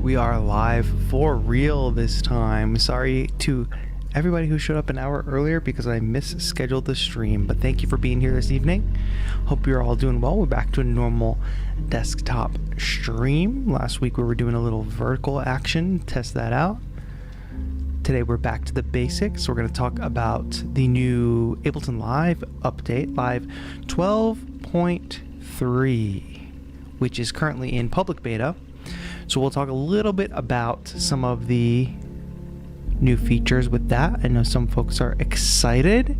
we are live for real this time. Sorry to everybody who showed up an hour earlier because I misscheduled the stream, but thank you for being here this evening. Hope you're all doing well. We're back to a normal desktop stream. Last week we were doing a little vertical action, test that out. Today we're back to the basics. We're going to talk about the new Ableton Live update, Live 12.3, which is currently in public beta. So we'll talk a little bit about some of the new features with that. I know some folks are excited.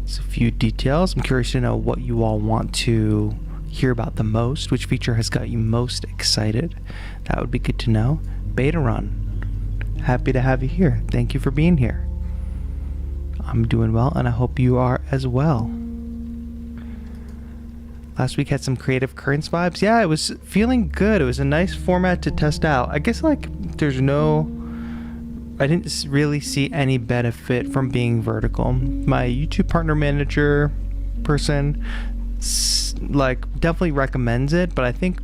It's a few details. I'm curious to know what you all want to hear about the most. Which feature has got you most excited? That would be good to know. Beta run. Happy to have you here. Thank you for being here. I'm doing well, and I hope you are as well. Last week had some Creative Currents vibes. Yeah, it was feeling good. It was a nice format to test out. I guess like I didn't really see any benefit from being vertical. My YouTube partner manager person definitely recommends it, but I think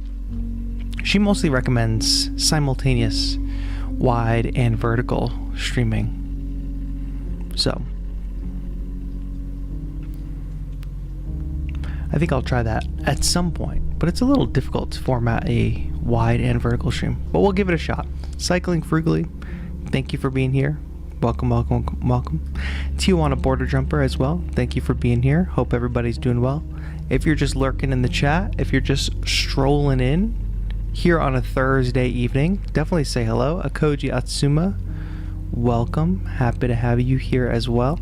she mostly recommends simultaneous wide and vertical streaming. So I think I'll try that at some point, but it's a little difficult to format a wide and vertical stream, but we'll give it a shot. Cycling Frugally, thank you for being here. Welcome, welcome, welcome. Tijuana Border Jumper as well, thank you for being here. Hope everybody's doing well. If you're just lurking in the chat, if you're just strolling in here on a Thursday evening, definitely say hello. Akoji Atsuma, welcome. Happy to have you here as well.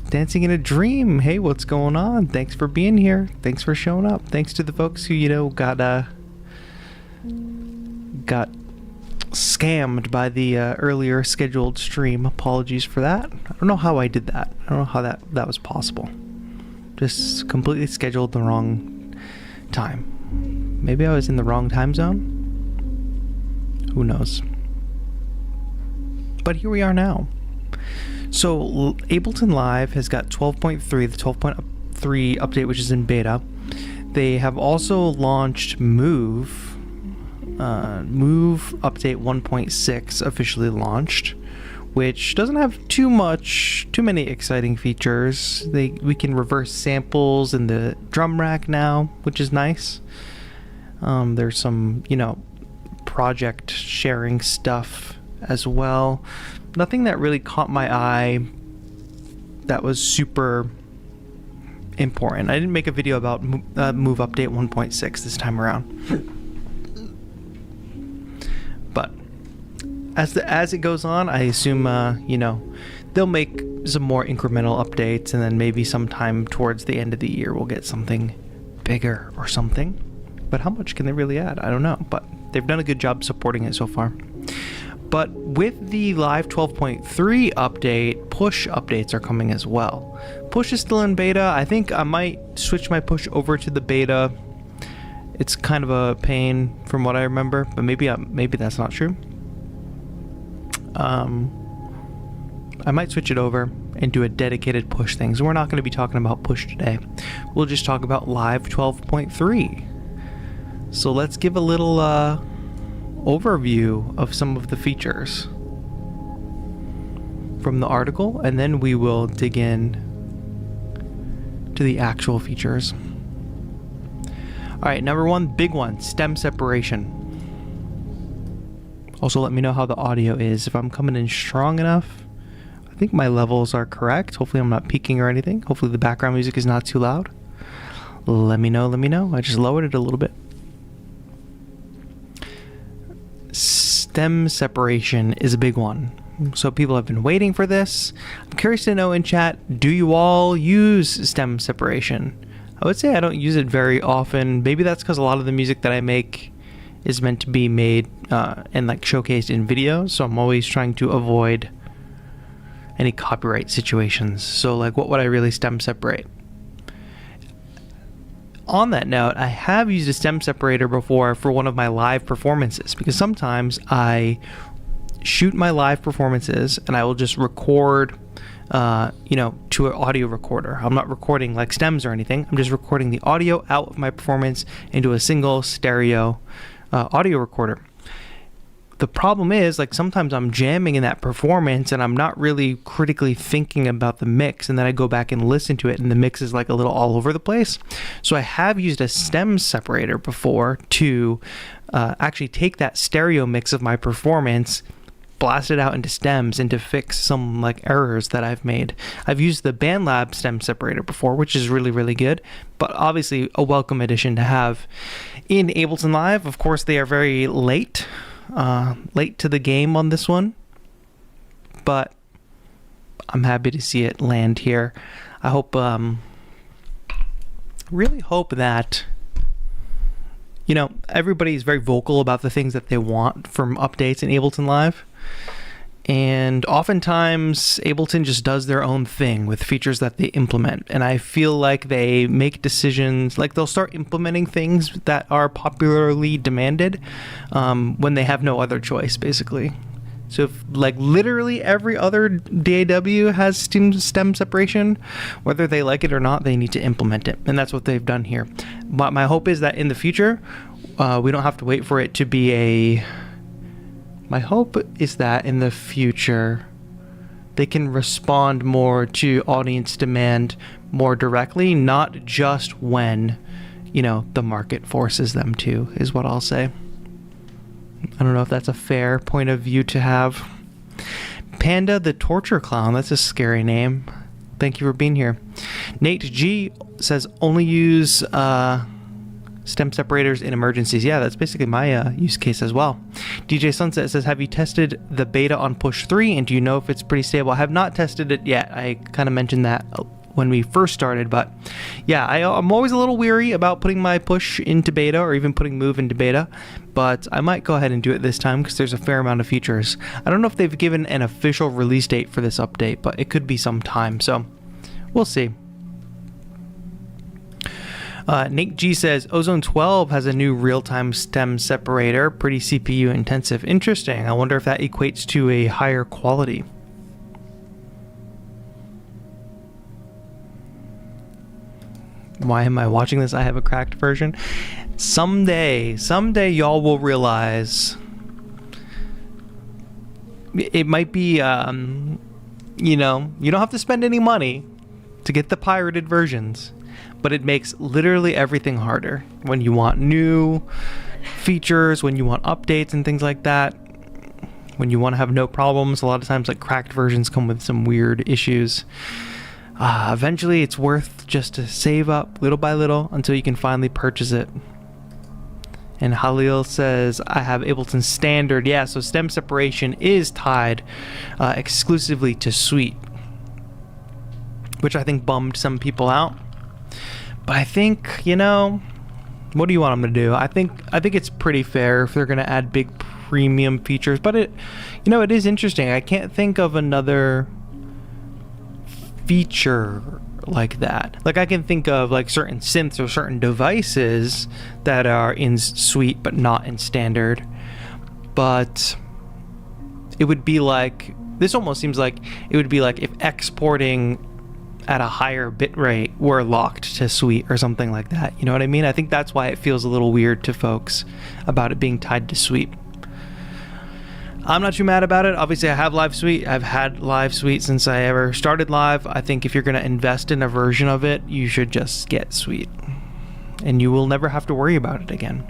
Dancing in a Dream, hey, what's going on? Thanks for being here. Thanks for showing up. Thanks to the folks who, got scammed by the earlier scheduled stream. Apologies for that. I don't know how I did that. I don't know how that was possible. Just completely scheduled the wrong time. Maybe I was in the wrong time zone? Who knows? But here we are now. So Ableton Live has got 12.3, the 12.3 update, which is in beta. They have also launched Move update 1.6 officially launched, which doesn't have too many exciting features. We can reverse samples in the drum rack now, which is nice. There's some, project sharing stuff as well. Nothing that really caught my eye that was super important. I didn't make a video about Move Update 1.6 this time around. But as it goes on, I assume, they'll make some more incremental updates, and then maybe sometime towards the end of the year we'll get something bigger or something. But how much can they really add? I don't know, but they've done a good job supporting it so far. But with the Live 12.3 update, push updates are coming as well. Push is still in beta. I think I might switch my push over to the beta. It's kind of a pain from what I remember, but maybe that's not true. I might switch it over and do a dedicated push thing. So we're not going to be talking about push today. We'll just talk about Live 12.3. So let's give a little overview of some of the features from the article, and then we will dig in to the actual features. Alright, number one, big one, stem separation. Also let me know how the audio is. If I'm coming in strong enough, I think my levels are correct. Hopefully I'm not peaking or anything. Hopefully the background music is not too loud. Let me know. I just lowered it a little bit. Stem separation is a big one. So people have been waiting for this. I'm curious to know in chat, do you all use stem separation? I would say I don't use it very often. Maybe that's because a lot of the music that I make is meant to be made and showcased in videos, so I'm always trying to avoid any copyright situations. So what would I really stem separate? On that note, I have used a stem separator before for one of my live performances, because sometimes I shoot my live performances and I will just record to an audio recorder. I'm not recording like stems or anything. I'm just recording the audio out of my performance into a single stereo audio recorder. The problem is, like, sometimes I'm jamming in that performance and I'm not really critically thinking about the mix, and then I go back and listen to it and the mix is like a little all over the place. So I have used a stem separator before to actually take that stereo mix of my performance, blast it out into stems, and to fix some like errors that I've made. I've used the BandLab stem separator before, which is really, really good, but obviously a welcome addition to have in Ableton Live. Of course, they are very late to the game on this one, but I'm happy to see it land here. I hope, really hope that, everybody's very vocal about the things that they want from updates in Ableton Live. And oftentimes Ableton just does their own thing with features that they implement. And I feel like they make decisions, like they'll start implementing things that are popularly demanded when they have no other choice, basically. So if like literally every other DAW has stem separation, whether they like it or not, they need to implement it. And that's what they've done here. But my hope is that in the future, we don't have to wait for it to be My hope is that in the future, they can respond more to audience demand more directly, not just when, the market forces them to, is what I'll say. I don't know if that's a fair point of view to have. Panda the Torture Clown, that's a scary name. Thank you for being here. Nate G says only use stem separators in emergencies. Yeah, that's basically my use case as well. DJ Sunset says, have you tested the beta on push 3 and do you know if it's pretty stable? I have not tested it yet. I kind of mentioned that when we first started, but yeah, I'm always a little weary about putting my push into beta or even putting move into beta, but I might go ahead and do it this time because there's a fair amount of features. I don't know if they've given an official release date for this update, but it could be some time, so we'll see. Nate G says, Ozone 12 has a new real-time stem separator, pretty CPU intensive. Interesting. I wonder if that equates to a higher quality. Why am I watching this? I have a cracked version. Someday y'all will realize it might be, you don't have to spend any money to get the pirated versions. But it makes literally everything harder when you want new features, when you want updates and things like that, when you want to have no problems. A lot of times, like, cracked versions come with some weird issues. Eventually, it's worth just to save up little by little until you can finally purchase it. And Halil says, I have Ableton Standard. Yeah, so stem separation is tied exclusively to Suite, which I think bummed some people out. But I think, what do you want them to do? I think it's pretty fair if they're going to add big premium features. But it is interesting. I can't think of another feature like that. Like, I can think of like certain synths or certain devices that are in Suite but not in Standard. But it would be like, this almost seems like it would be like if exporting at a higher bit rate were locked to Suite or something like that. You know what I mean? I think that's why it feels a little weird to folks about it being tied to Suite. I'm not too mad about it. Obviously, I have Live Suite. I've had Live Suite since I ever started Live. I think if you're going to invest in a version of it, you should just get Suite. And you will never have to worry about it again.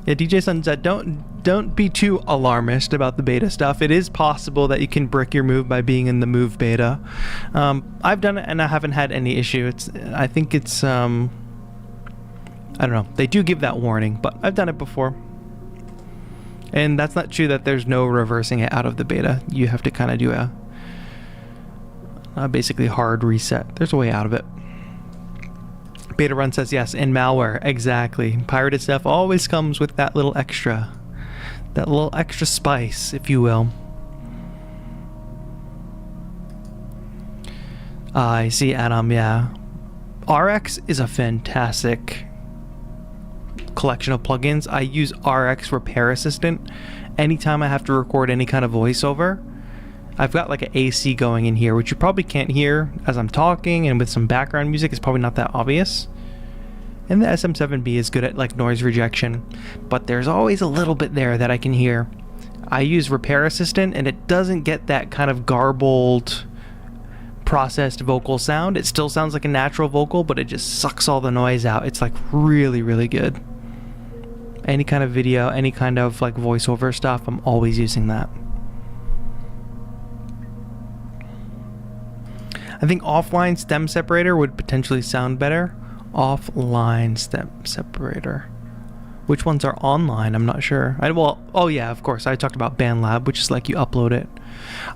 Yeah, DJ Sunset, don't be too alarmist about the beta stuff. It is possible that you can brick your move by being in the move beta. I've done it and I haven't had any issue. I think it's I don't know. They do give that warning, but I've done it before. And that's not true that there's no reversing it out of the beta. You have to kind of do a basically hard reset. There's a way out of it. Beta Run says yes, and malware, exactly. Pirated stuff always comes with that little extra spice, if you will. I see, Adam, yeah. RX is a fantastic collection of plugins. I use RX Repair Assistant anytime I have to record any kind of voiceover. I've got like an AC going in here, which you probably can't hear as I'm talking, and with some background music, it's probably not that obvious. And the SM7B is good at like noise rejection, but there's always a little bit there that I can hear. I use Repair Assistant, and it doesn't get that kind of garbled, processed vocal sound. It still sounds like a natural vocal, but it just sucks all the noise out. It's like really, really good. Any kind of video, any kind of like voiceover stuff, I'm always using that. I think offline stem separator would potentially sound better. Offline stem separator. Which ones are online? I'm not sure. Oh yeah, of course. I talked about BandLab, which is like you upload it.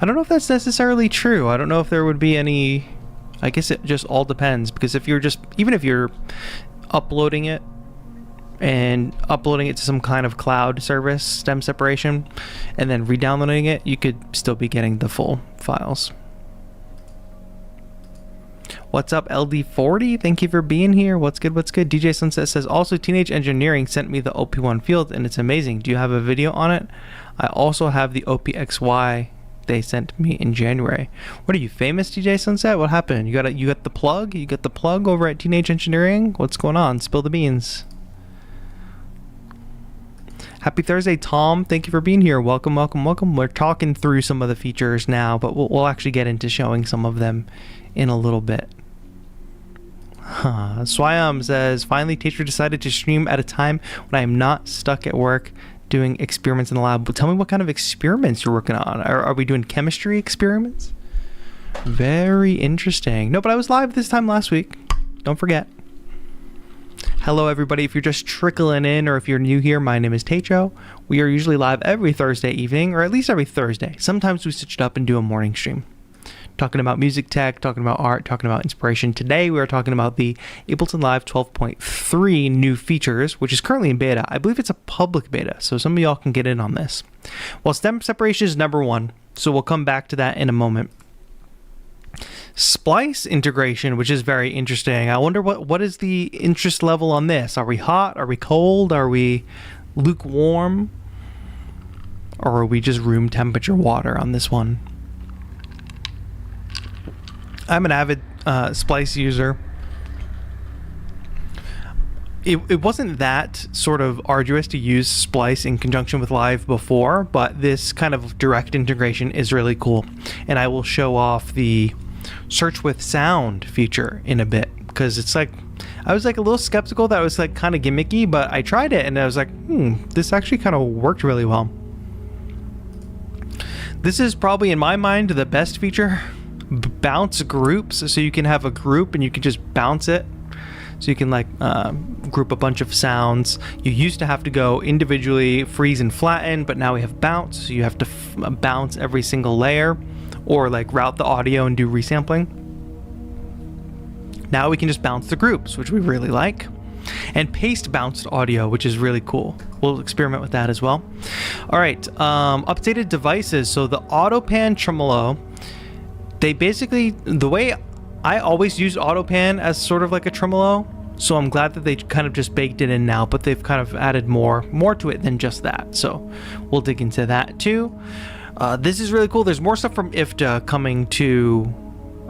I don't know if that's necessarily true. I don't know if there would be any... I guess it just all depends, because if you're just... Even if you're uploading it and uploading it to some kind of cloud service, stem separation, and then re-downloading it, you could still be getting the full files. What's up, LD40? Thank you for being here. What's good? What's good? DJ Sunset says, also Teenage Engineering sent me the OP1 field and it's amazing. Do you have a video on it? I also have the OPXY they sent me in January. What are you, famous, DJ Sunset? What happened? You got the plug? You got the plug over at Teenage Engineering? What's going on? Spill the beans. Happy Thursday, Tom. Thank you for being here. Welcome, welcome, welcome. We're talking through some of the features now, but we'll actually get into showing some of them in a little bit. Swayam says, finally TAETRO decided to stream at a time when I am not stuck at work doing experiments in the lab. But tell me what kind of experiments you're working on. Are we doing chemistry experiments? Very interesting. No, but I was live this time last week. Don't forget. Hello everybody, if you're just trickling in or if you're new here, my name is TAETRO. We are usually live every Thursday evening, or at least every Thursday. Sometimes we switch it up and do a morning stream. Talking about music tech, talking about art, talking about inspiration. Today we are talking about the Ableton Live 12.3 new features, which is currently in beta. I believe it's a public beta, so some of y'all can get in on this. Well, stem separation is number one, so we'll come back to that in a moment. Splice integration, which is very interesting. I wonder what is the interest level on this? Are we hot? Are we cold? Are we lukewarm? Or are we just room temperature water on this one? I'm an avid Splice user. It wasn't that sort of arduous to use Splice in conjunction with Live before, but this kind of direct integration is really cool. And I will show off the search with sound feature in a bit, because it's like, I was like a little skeptical that it was like kind of gimmicky, but I tried it and I was like, this actually kind of worked really well. This is probably in my mind the best feature. Bounce groups, so you can have a group and you can just bounce it, so you can like group a bunch of sounds. You used to have to go individually freeze and flatten, but now we have bounce, so you have to bounce every single layer, or like route the audio and do resampling. Now we can just bounce the groups, which we really like, and paste bounced audio, which is really cool. We'll experiment with that as well. All right, updated devices. So the AutoPan Tremolo, they basically, the way I always used AutoPan as sort of like a tremolo, so I'm glad that they kind of just baked it in now, but they've kind of added more to it than just that. So we'll dig into that too. This is really cool. There's more stuff from IFTA coming to,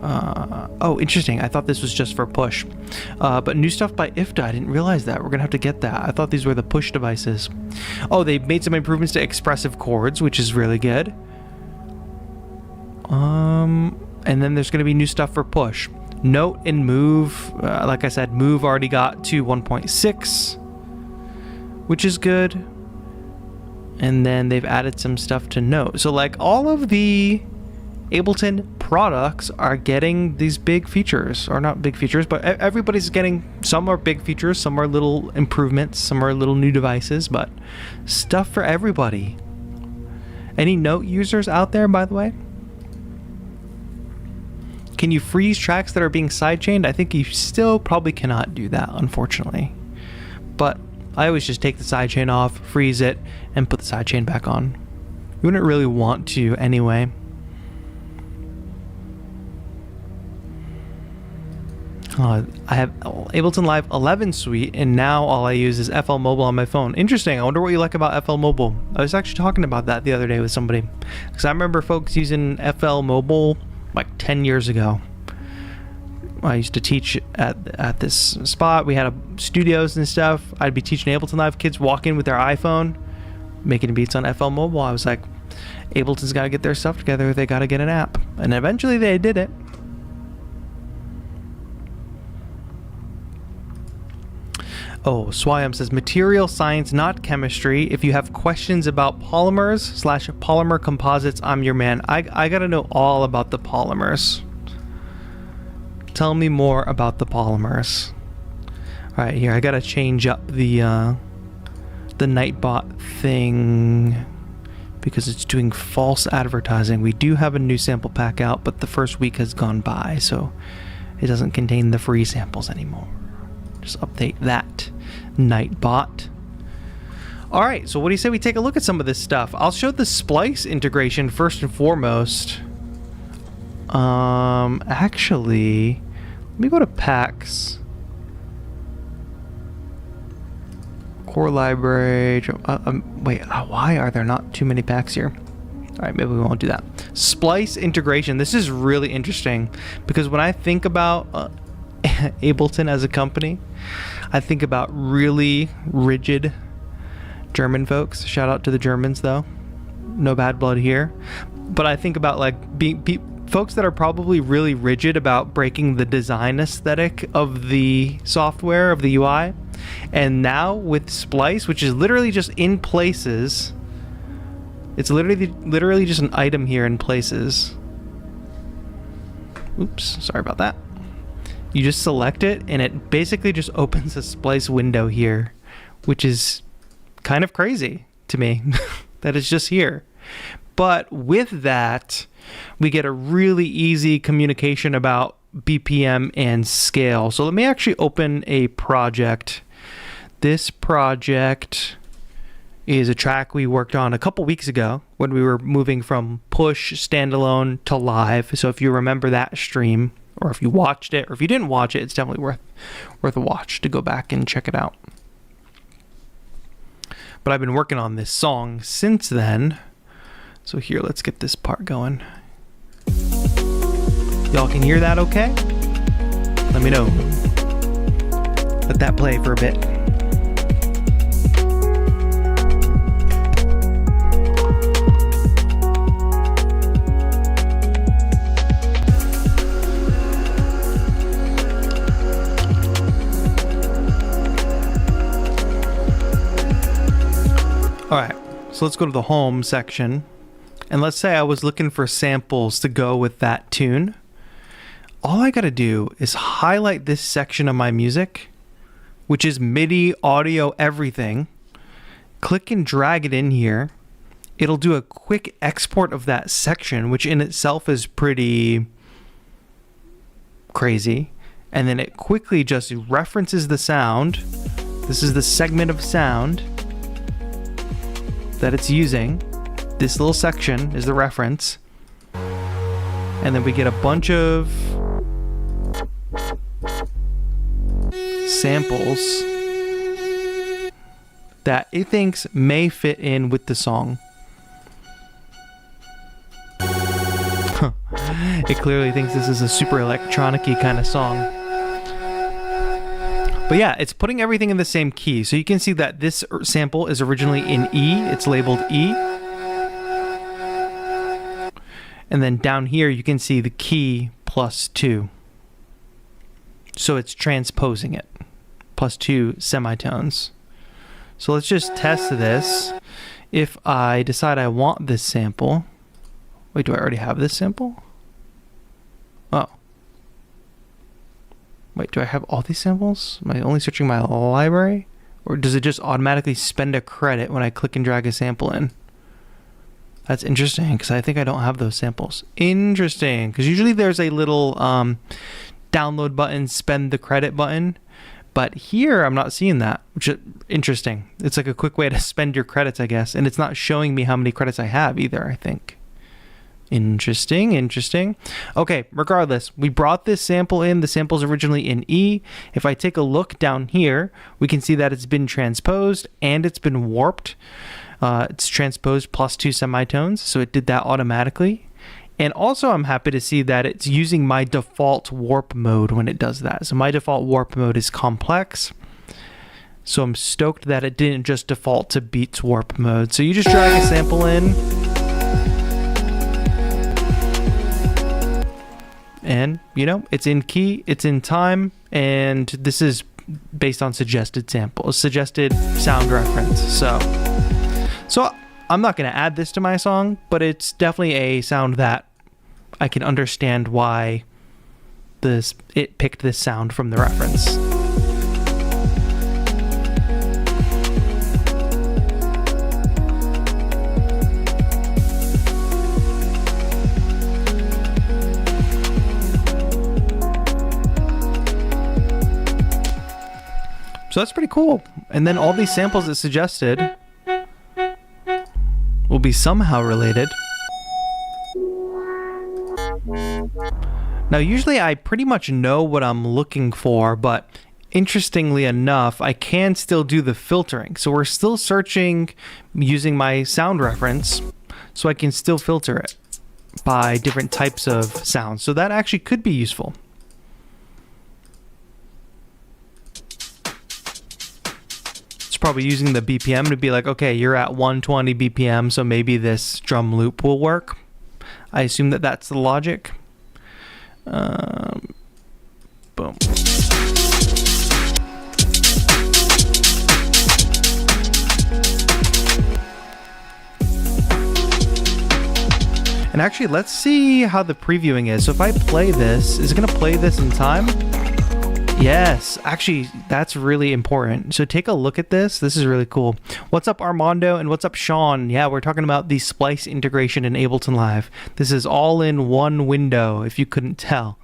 oh, interesting. I thought this was just for push, but new stuff by IFTA. I didn't realize that. We're gonna have to get that. I thought these were the push devices. Oh, they made some improvements to expressive chords, which is really good. And then there's going to be new stuff for push. Note and move, like I said, move already got to 1.6, which is good. And then they've added some stuff to note. So like all of the Ableton products are getting these big features, or not big features, but everybody's getting, some are big features, some are little improvements, some are little new devices, but stuff for everybody. Any Note users out there, by the way? Can you freeze tracks that are being sidechained? I think you still probably cannot do that, unfortunately. But I always just take the sidechain off, freeze it, and put the sidechain back on. You wouldn't really want to anyway. I have Ableton Live 11 Suite, and now all I use is FL Mobile on my phone. Interesting. I wonder what you like about FL Mobile. I was actually talking about that the other day with somebody, because I remember folks using FL Mobile like 10 years ago. I used to teach at this spot. We had studios and stuff. I'd be teaching Ableton Live. Kids walk in with their iPhone, making beats on FL Mobile. I was like, Ableton's got to get their stuff together. They got to get an app. And eventually they did it. Oh, Swayam says, material science, not chemistry. If you have questions about polymers/polymer composites, I'm your man. I got to know all about the polymers. Tell me more about the polymers. All right, here, I got to change up the Nightbot thing because it's doing false advertising. We do have a new sample pack out, but the first week has gone by, so it doesn't contain the free samples anymore. Just update that, Nightbot. All right, so what do you say we take a look at some of this stuff? I'll show the Splice integration first and foremost. Actually, let me go to packs. Core library. Wait, why are there not too many packs here? All right, maybe we won't do that. Splice integration. This is really interesting because when I think about Ableton as a company, I think about really rigid German folks. Shout out to the Germans, though. No bad blood here. But I think about like folks that are probably really rigid about breaking the design aesthetic of the software, of the UI. And now with Splice, which is literally just in places, it's literally just an item here in places. Oops, sorry about that. You just select it and it basically just opens a Splice window here, which is kind of crazy to me that it's just here. But with that, we get a really easy communication about BPM and scale. So let me actually open a project. This project is a track we worked on a couple weeks ago when we were moving from push standalone to live. So if you remember that stream, or if you watched it, or if you didn't watch it, it's definitely worth a watch to go back and check it out. But I've been working on this song since then. So here, let's get this part going. Y'all can hear that okay? Let me know. Let that play for a bit. All right, so let's go to the home section. And let's say I was looking for samples to go with that tune. All I gotta do is highlight this section of my music, which is MIDI, audio, everything. Click and drag it in here. It'll do a quick export of that section, which in itself is pretty crazy. And then it quickly just references the sound. This is the segment of sound that it's using. This little section is the reference. And then we get a bunch of samples that it thinks may fit in with the song. It clearly thinks this is a super electronic-y kind of song. But yeah, it's putting everything in the same key. So you can see that this sample is originally in E. It's labeled E. And then down here, you can see the key +2. So it's transposing it. +2 semitones. So let's just test this. If I decide I want this sample. Wait, do I already have this sample? Oh. Wait, do I have all these samples? Am I only searching my library? Or does it just automatically spend a credit when I click and drag a sample in? That's interesting, because I think I don't have those samples. Interesting, because usually there's a little download button, spend the credit button. But here, I'm not seeing that, which is interesting. It's like a quick way to spend your credits, I guess. And it's not showing me how many credits I have either, I think. Interesting, interesting. Okay, regardless, we brought this sample in. The sample's originally in E. If I take a look down here, we can see that it's been transposed and it's been warped. It's transposed +2 semitones, so it did that automatically. And also I'm happy to see that it's using my default warp mode when it does that. So my default warp mode is complex. So I'm stoked that it didn't just default to Beats warp mode. So you just drag a sample in. And, you know, it's in key, it's in time, and this is based on suggested samples, suggested sound reference. So I'm not going to add this to my song, but it's definitely a sound that I can understand why it picked this sound from the reference. So that's pretty cool. And then all these samples it suggested will be somehow related. Now, usually I pretty much know what I'm looking for, but interestingly enough, I can still do the filtering. So we're still searching using my sound reference, so I can still filter it by different types of sounds. So that actually could be useful. Probably using the BPM to be like, okay, you're at 120 BPM, so maybe this drum loop will work. I assume that that's the logic. Boom. And actually, let's see how the previewing is. So if I play this, is it going to play this in time? Yes, actually, that's really important. So take a look at this. This is really cool. What's up, Armando? And what's up, Sean? Yeah, we're talking about the Splice integration in Ableton Live. This is all in one window, if you couldn't tell.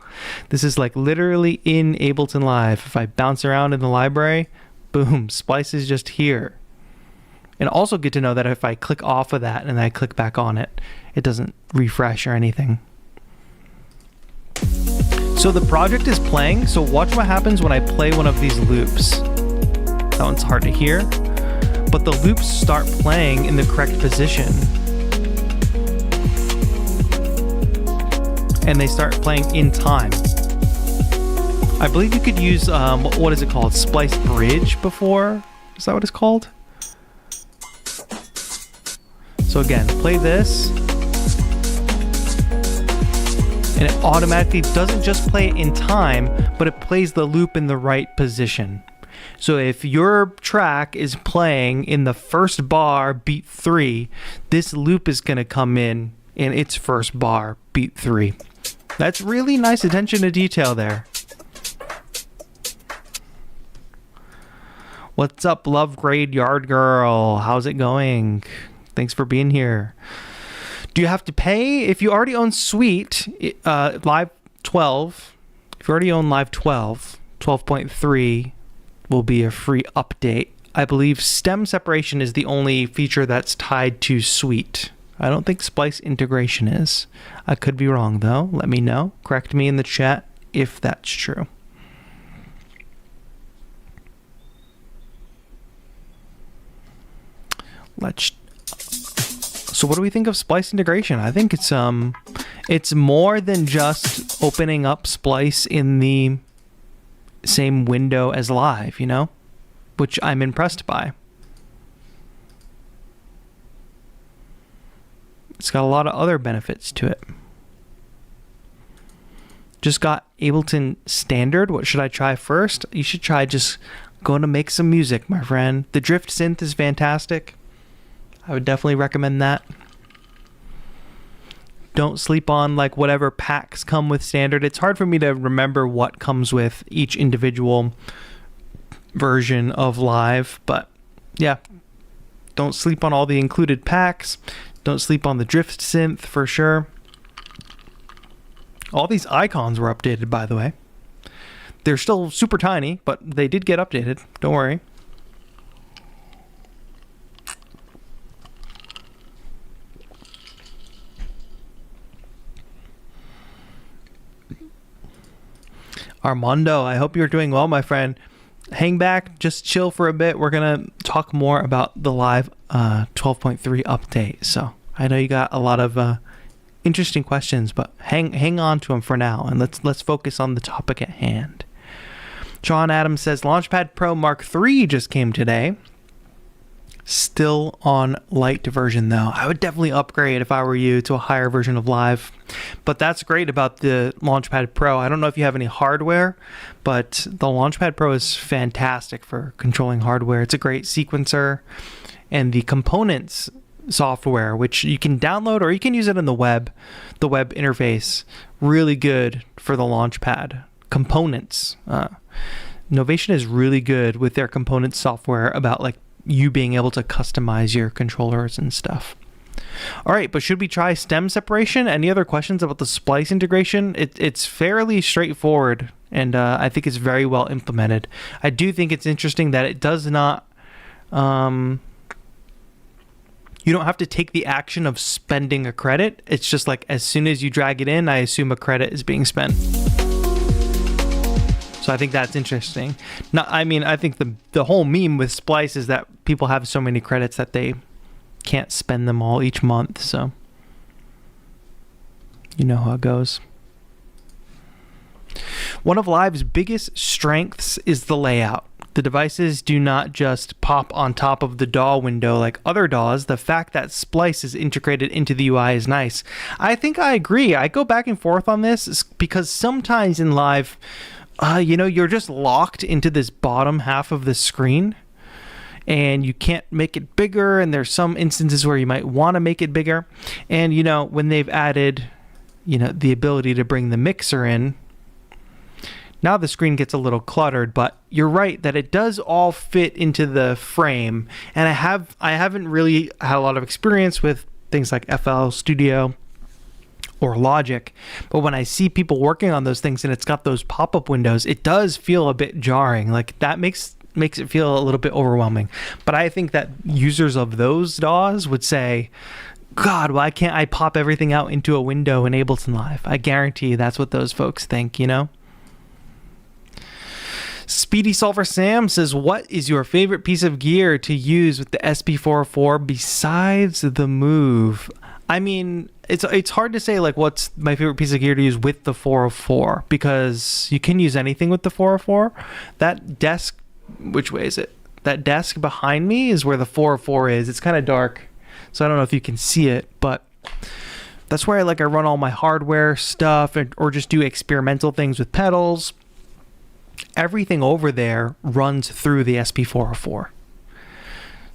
This is like literally in Ableton Live. If I bounce around in the library, boom, Splice is just here. And also good to know that if I click off of that and I click back on it, it doesn't refresh or anything. So the project is playing, so watch what happens when I play one of these loops. That one's hard to hear, but the loops start playing in the correct position. And they start playing in time. I believe you could use, what is it called? Splice Bridge before? Is that what it's called? So again, play this. And it automatically doesn't just play it in time, but it plays the loop in the right position. So if your track is playing in the first bar, beat 3, this loop is going to come in its first bar, beat 3. That's really nice attention to detail there. What's up, Love Grade Yard Girl? How's it going? Thanks for being here. Do you have to pay? If you already own Suite, Live 12, if you already own Live 12, 12.3 will be a free update. I believe stem separation is the only feature that's tied to Suite. I don't think Splice integration is. I could be wrong though. Let me know. Correct me in the chat if that's true. So what do we think of Splice integration? I think it's more than just opening up Splice in the same window as Live, you know, which I'm impressed by. It's got a lot of other benefits to it. Just got Ableton Standard. What should I try first? You should try just going to make some music, my friend. The Drift synth is fantastic. I would definitely recommend that. Don't sleep on like whatever packs come with Standard. It's hard for me to remember what comes with each individual version of Live, but yeah, don't sleep on all the included packs. Don't sleep on the Drift synth for sure. All these icons were updated, by the way. They're still super tiny, but they did get updated. Don't worry. Armando, I hope you're doing well, my friend. Hang back, just chill for a bit. We're going to talk more about the live 12.3 update. So I know you got a lot of interesting questions, but hang on to them for now, and let's focus on the topic at hand. John Adams says Launchpad Pro Mark III just came today. Still on light version though. I would definitely upgrade if I were you to a higher version of Live. But that's great about the Launchpad Pro. I don't know if you have any hardware, but the Launchpad Pro is fantastic for controlling hardware. It's a great sequencer, and the components software, which you can download or you can use it in the web interface, really good for the Launchpad components. Novation is really good with their components software about like you being able to customize your controllers and stuff. All right, but should we try stem separation? Any other questions about the Splice integration? It's fairly straightforward, and I think it's very well implemented. I do think it's interesting that it does not, you don't have to take the action of spending a credit. It's just like as soon as you drag it in, I assume a credit is being spent. So I think that's interesting. I think the whole meme with Splice is that people have so many credits that they can't spend them all each month. So you know how it goes. One of Live's biggest strengths is the layout. The devices do not just pop on top of the DAW window like other DAWs. The fact that Splice is integrated into the UI is nice. I think I agree. I go back and forth on this because sometimes in Live, you're just locked into this bottom half of the screen and you can't make it bigger, and there's some instances where you might want to make it bigger. And when they've added the ability to bring the mixer in, now the screen gets a little cluttered. But you're right that it does all fit into the frame, and I haven't really had a lot of experience with things like FL Studio or Logic, but when I see people working on those things and it's got those pop-up windows, it does feel a bit jarring. Like that makes it feel a little bit overwhelming. But I think that users of those DAWs would say, God, why can't I pop everything out into a window in Ableton Live? I guarantee that's what those folks think, Speedy Solver Sam says, what is your favorite piece of gear to use with the SP404 besides the Move? I mean, it's hard to say like what's my favorite piece of gear to use with the 404, because you can use anything with the 404. That desk, which way is it? That desk behind me is where the 404 is. It's kind of dark, so I don't know if you can see it, but that's where I run all my hardware stuff or just do experimental things with pedals. Everything over there runs through the SP404.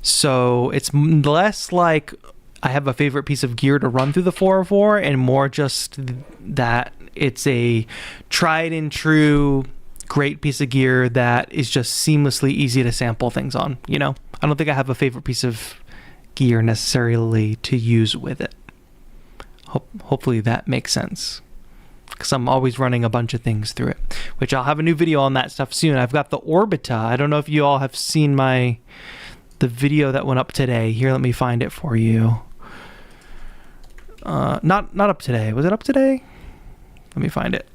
So it's less like I have a favorite piece of gear to run through the 404 and more just that it's a tried and true great piece of gear that is just seamlessly easy to sample things on. I don't think I have a favorite piece of gear necessarily to use with it. Hopefully that makes sense, because I'm always running a bunch of things through it, which I'll have a new video on that stuff soon. I've got the Orbita. I don't know if you all have seen the video that went up today. Here, let me find it for you. Not up today. Was it up today? Let me find it.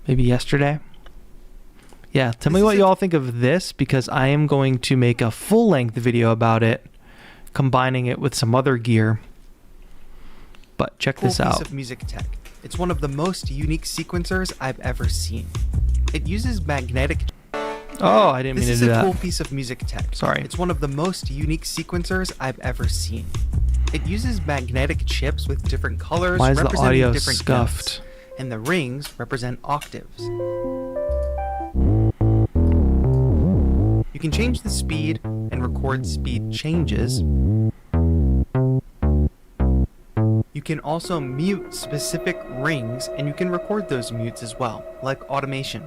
Maybe yesterday. Yeah, tell me what you all think of this, because I am going to make a full-length video about it, combining it with some other gear. But check this out. Piece of music tech. It's one of the most unique sequencers I've ever seen. It uses magnetic. Oh, I didn't mean to do that. This is a cool piece of music tech. Sorry. It's one of the most unique sequencers I've ever seen. It uses magnetic chips with different colors. Why is the representing audio different scuffed? notes, and the rings represent octaves. You can change the speed and record speed changes. You can also mute specific rings, and you can record those mutes as well, like automation.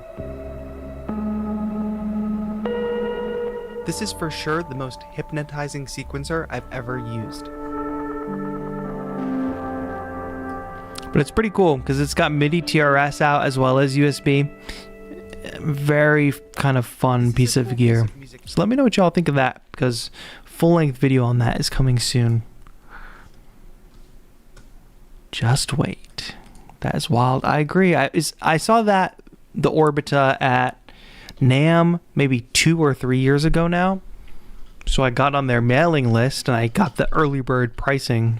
This is for sure the most hypnotizing sequencer I've ever used. But it's pretty cool because it's got MIDI TRS out as well as USB. Very kind of fun piece of gear. So let me know what y'all think of that, because full-length video on that is coming soon. Just wait. That is wild. I agree. I saw that the Orbita at NAMM maybe 2 or 3 years ago now. So I got on their mailing list and I got the early bird pricing,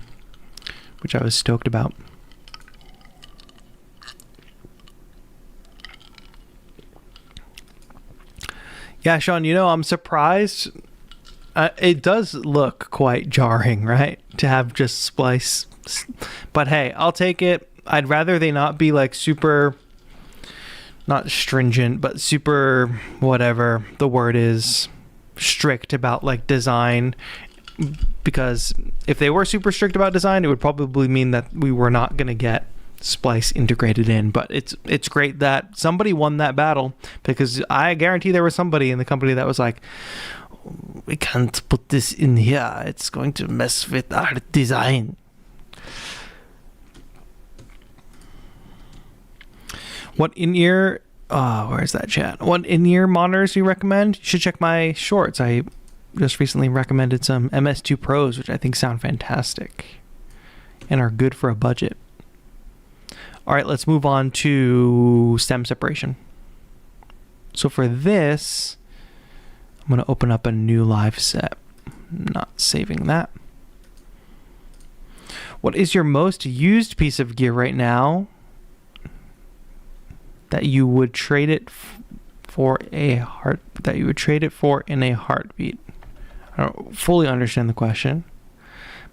which I was stoked about. Yeah, Sean, I'm surprised. It does look quite jarring, right? To have just Splice. But hey, I'll take it. I'd rather they not be like super, not stringent, but super, whatever the word is, strict about like design. Because if they were super strict about design, it would probably mean that we were not going to get Splice integrated in. But it's great that somebody won that battle, because I guarantee there was somebody in the company that was like, we can't put this in here, it's going to mess with our design. What in-ear where's that chat? What in-ear monitors do you recommend? You should check my shorts. I just recently recommended some MS2 Pros, which I think sound fantastic and are good for a budget. All right, let's move on to stem separation. So for this, I'm going to open up a new live set. I'm not saving that. What is your most used piece of gear right now that you would trade it for in a heartbeat? I don't fully understand the question.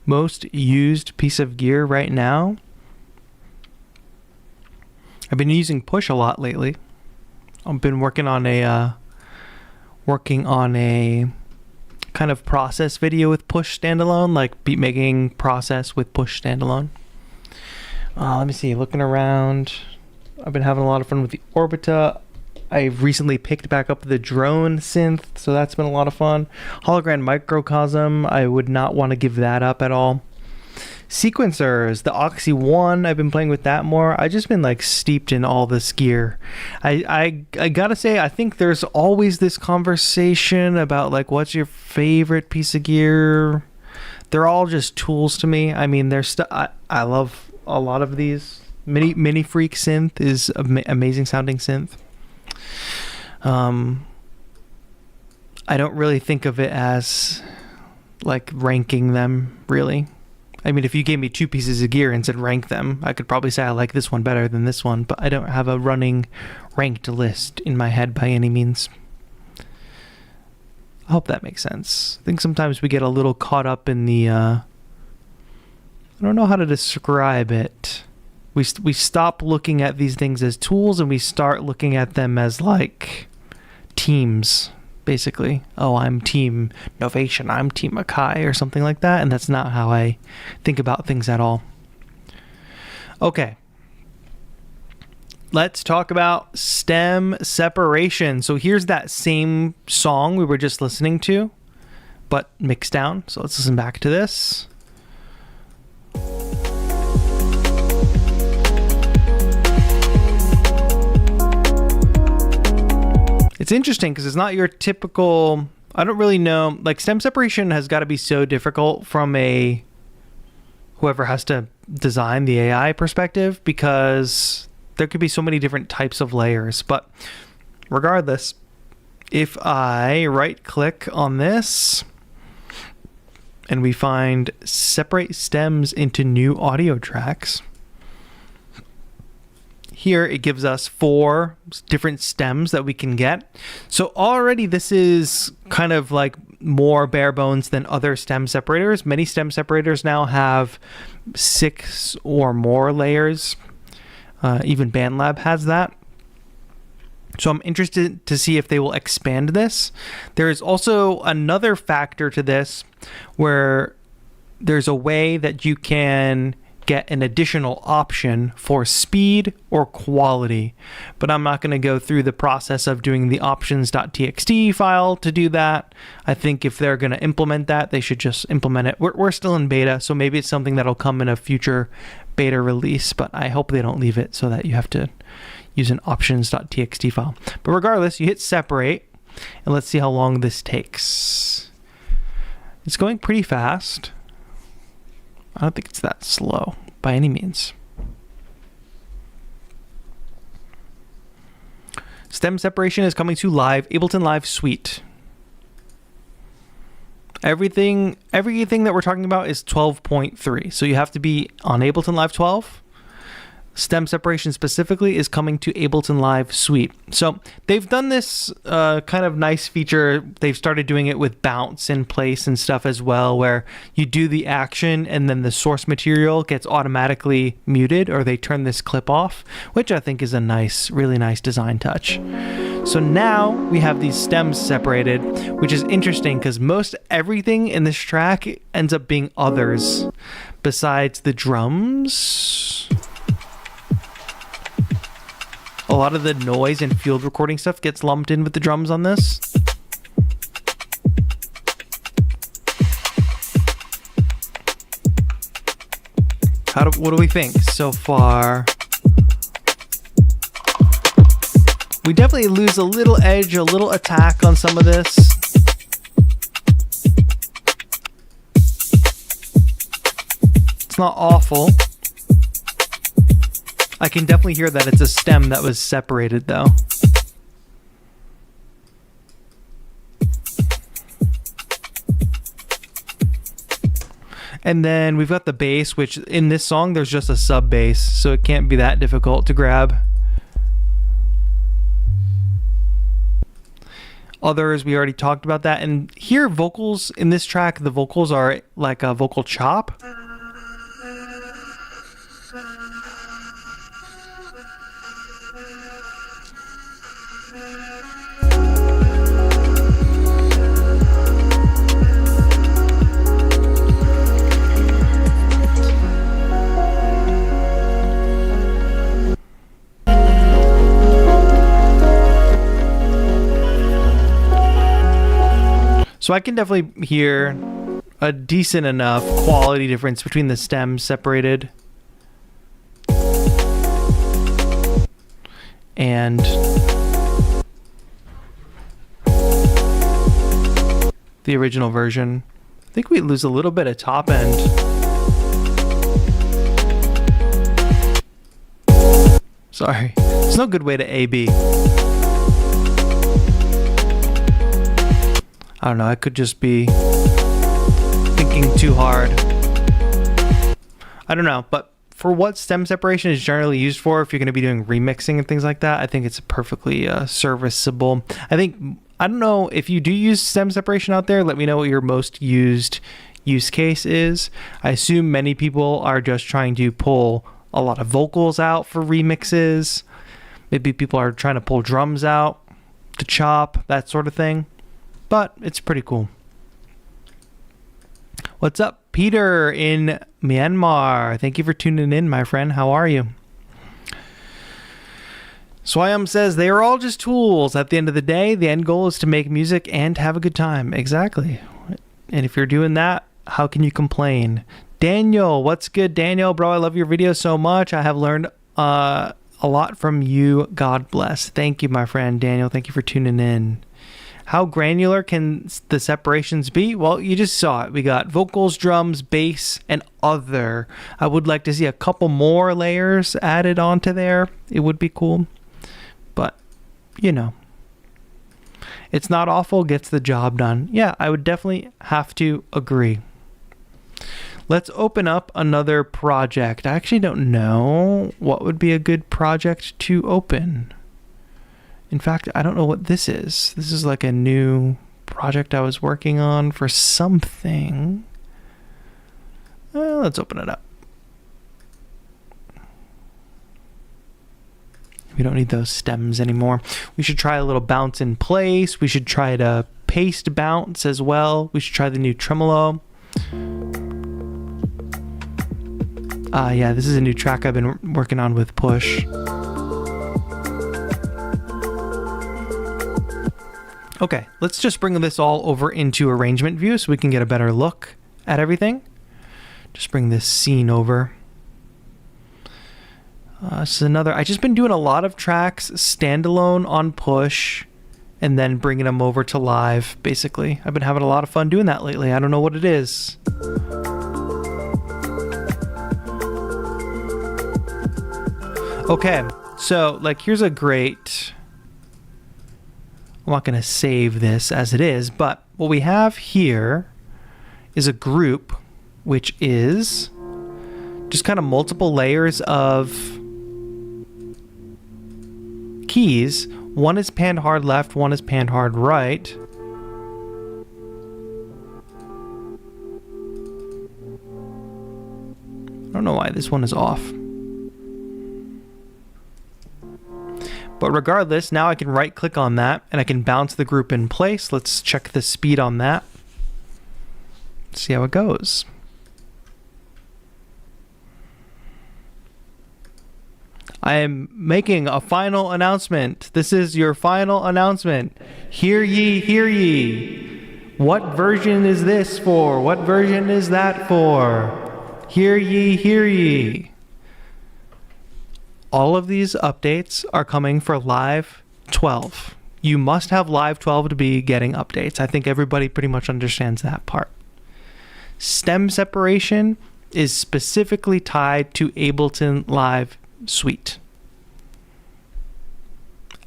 Most used piece of gear right now? I've been using Push a lot lately. I've been working on a kind of process video with Push standalone, like beat making process with Push standalone. Let me see, looking around. I've been having a lot of fun with the Orbita. I've recently picked back up the drone synth, so that's been a lot of fun. Hologram Microcosm, I would not want to give that up at all. Sequencers, the Oxy 1, I've been playing with that more. I've just been like steeped in all this gear. I gotta say, I think there's always this conversation about like, what's your favorite piece of gear? They're all just tools to me. I mean, I love a lot of these. Mini Freak synth is amazing sounding synth. I don't really think of it as like ranking them, really. I mean, if you gave me 2 pieces of gear and said rank them, I could probably say I like this one better than this one, but I don't have a running ranked list in my head by any means. I hope that makes sense. I think sometimes we get a little caught up in the, I don't know how to describe it. We stop looking at these things as tools and we start looking at them as like teams. Basically, oh, I'm Team Novation, I'm Team Akai, or something like that, and that's not how I think about things at all. Okay, let's talk about stem separation. So here's that same song we were just listening to, but mixed down. So let's listen back to this. It's interesting because it's not your typical, I don't really know, like stem separation has got to be so difficult from whoever has to design the AI perspective, because there could be so many different types of layers. But regardless, if I right click on this and we find separate stems into new audio tracks, here it gives us 4 different stems that we can get. So already this is kind of like more bare bones than other stem separators. Many stem separators now have 6 or more layers. Even BandLab has that. So I'm interested to see if they will expand this. There is also another factor to this where there's a way that you can get an additional option for speed or quality, but I'm not going to go through the process of doing the options.txt file to do that. I think if they're going to implement that, they should just implement it. We're still in beta, so maybe it's something that'll come in a future beta release, but I hope they don't leave it so that you have to use an options.txt file. But regardless, you hit separate, and let's see how long this takes. It's going pretty fast. I don't think it's that slow by any means. Stem separation is coming to live, Ableton Live Suite. Everything that we're talking about is 12.3. So you have to be on Ableton Live 12. Stem separation specifically is coming to Ableton Live Suite. So they've done this kind of nice feature. They've started doing it with bounce in place and stuff as well, where you do the action and then the source material gets automatically muted, or they turn this clip off, which I think is a nice, really nice design touch. So now we have these stems separated, which is interesting because most everything in this track ends up being others besides the drums. A lot of the noise and field recording stuff gets lumped in with the drums on this. What do we think so far? We definitely lose a little edge, a little attack on some of this. It's not awful. I can definitely hear that it's a stem that was separated though. And then we've got the bass, which in this song there's just a sub bass, so it can't be that difficult to grab. Others, we already talked about that. And here, vocals in this track, the vocals are like a vocal chop. So I can definitely hear a decent enough quality difference between the stems separated and the original version. I think we lose a little bit of top end. Sorry, there's no good way to A-B. I don't know, I could just be thinking too hard. I don't know, but for what stem separation is generally used for, if you're going to be doing remixing and things like that, I think it's perfectly serviceable. I don't know if you do use stem separation out there, let me know what your most used use case is. I assume many people are just trying to pull a lot of vocals out for remixes. Maybe people are trying to pull drums out to chop, that sort of thing. But it's pretty cool. What's up, Peter in Myanmar? Thank you for tuning in, my friend. How are you? Swayam says, they are all just tools. At the end of the day, the end goal is to make music and have a good time. Exactly. And if you're doing that, how can you complain? Daniel, what's good, Daniel? Bro, I love your videos so much. I have learned a lot from you. God bless. Thank you, my friend Daniel. Thank you for tuning in. How granular can the separations be? Well, you just saw it. We got vocals, drums, bass, and other. I would like to see a couple more layers added onto there. It would be cool. But, you know, it's not awful, gets the job done. Yeah, I would definitely have to agree. Let's open up another project. I actually don't know what would be a good project to open. In fact, I don't know what this is. This is like a new project I was working on for something. Let's open it up. We don't need those stems anymore. We should try a little bounce in place. We should try to paste bounce as well. We should try the new Tremolo. Yeah, this is a new track I've been working on with Push. Okay, let's just bring this all over into arrangement view so we can get a better look at everything. Just bring this scene over. This is another, I've just been doing a lot of tracks standalone on Push and then bringing them over to live, basically. I've been having a lot of fun doing that lately. I don't know what it is. Okay, so like here's a great I'm not going to save this as it is, but what we have here is a group, which is just kind of multiple layers of keys. One is panned hard left, one is panned hard right. I don't know why this one is off. But regardless, now I can right click on that and I can bounce the group in place. Let's check the speed on that. See how it goes. I am making a final announcement. This is your final announcement. Hear ye, hear ye. What version is this for? What version is that for? Hear ye, hear ye. All of these updates are coming for Live 12. You must have Live 12 to be getting updates. I think everybody pretty much understands that part. Stem separation is specifically tied to Ableton Live Suite.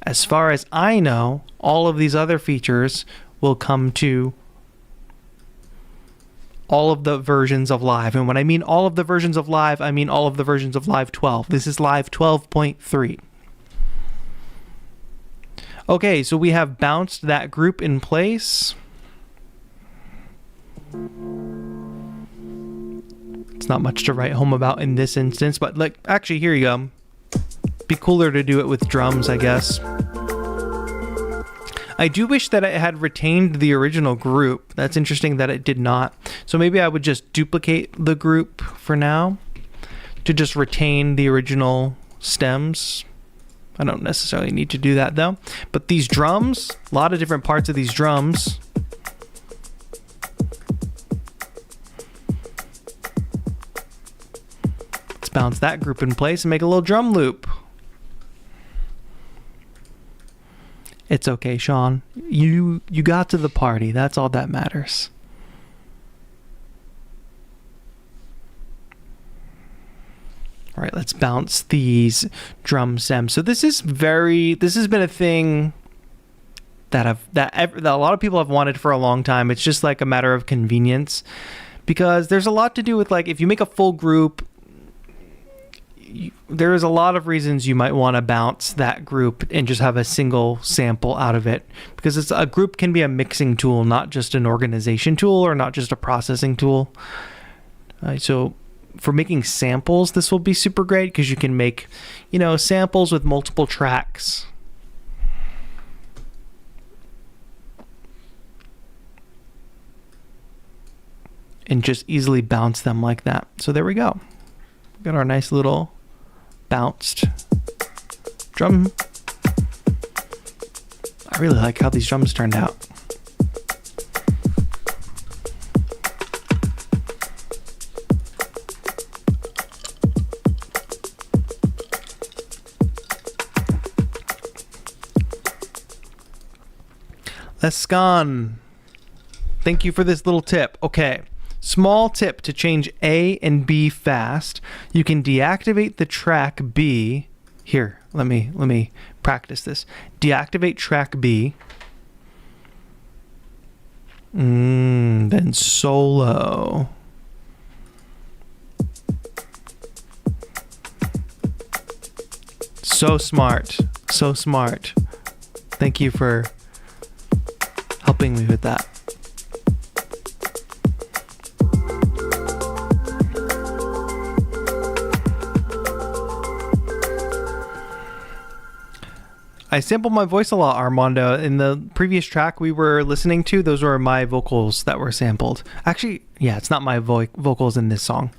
As far as I know, all of these other features will come to all of the versions of Live. And when I mean all of the versions of Live, I mean all of the versions of Live 12. This is Live 12.3. Okay, so we have bounced that group in place. It's not much to write home about in this instance, but like, actually, here you go. Be cooler to do it with drums, I guess. I do wish that it had retained the original group. That's interesting that it did not. So maybe I would just duplicate the group for now to just retain the original stems. I don't necessarily need to do that though. But these drums, a lot of different parts of these drums. Let's bounce that group in place and make a little drum loop. It's okay, Sean. You got to the party. That's all that matters. All right, let's bounce these drum stems. So this has been a thing that a lot of people have wanted for a long time. It's just like a matter of convenience, because there's a lot to do with, like, if you make a full group, there's a lot of reasons you might want to bounce that group and just have a single sample out of it, because a group can be a mixing tool, not just an organization tool or not just a processing tool. So for making samples, this will be super great, because you can make, samples with multiple tracks. And just easily bounce them like that. So there we go. Got our nice little bounced drum. I really like how these drums turned out. Lescan, thank you for this little tip. Okay. Small tip to change A and B fast. You can deactivate the track B. Here, let me practice this. Deactivate track B. Then solo. So smart. So smart. Thank you for helping me with that. I sample my voice a lot, Armando. In the previous track we were listening to, those were my vocals that were sampled. Actually, yeah, it's not my vocals in this song,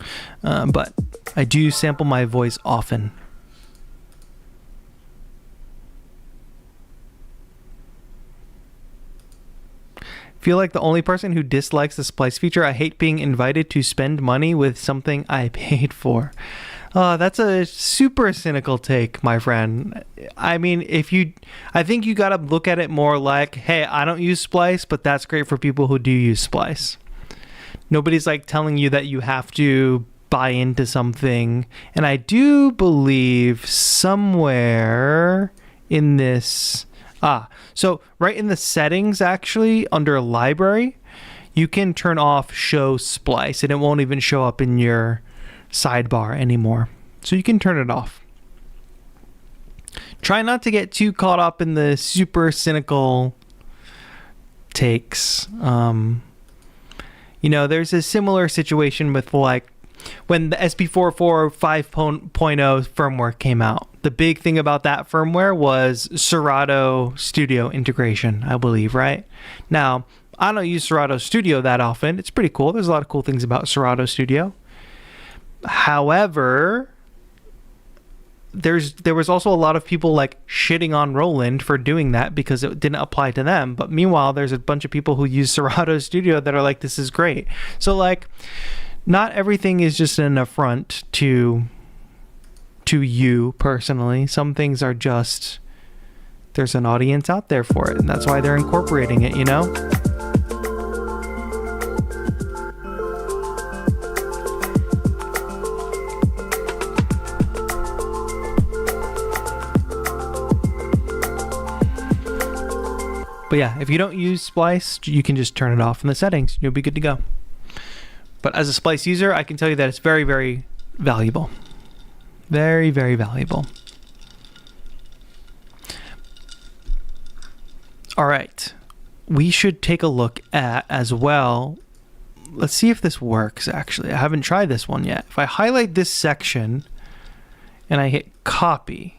but I do sample my voice often. Feel like the only person who dislikes the Splice feature. I hate being invited to spend money with something I paid for. That's a super cynical take, my friend. I mean, I think you gotta look at it more like, hey, I don't use Splice, but that's great for people who do use Splice. Nobody's like telling you that you have to buy into something. And I do believe somewhere in this So right in the settings, actually, under library, you can turn off show splice and it won't even show up in your sidebar anymore. So you can turn it off. Try not to get too caught up in the super cynical takes. There's a similar situation with like when the SP44 5.0 firmware came out. The big thing about that firmware was Serato Studio integration, I believe, right? Now, I don't use Serato Studio that often. It's pretty cool. There's a lot of cool things about Serato Studio. However, there was also a lot of people like shitting on Roland for doing that because it didn't apply to them. But meanwhile, there's a bunch of people who use Serato Studio that are like, this is great. So like, not everything is just an affront to you personally. Some things are just, there's an audience out there for it, and that's why they're incorporating it, you know? But yeah, if you don't use Splice, you can just turn it off in the settings. You'll be good to go. But as a Splice user, I can tell you that it's very, very valuable. Very, very valuable. All right. We should take a look at as well. Let's see if this works, actually. I haven't tried this one yet. If I highlight this section and I hit copy,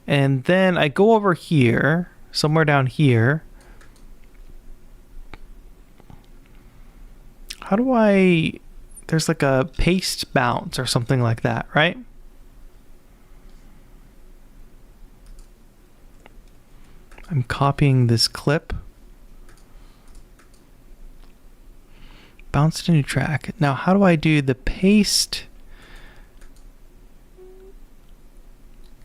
and then I go over here, somewhere down here. How do I... There's like a paste bounce or something like that, right? I'm copying this clip. Bounce to new track. Now, how do I do the paste?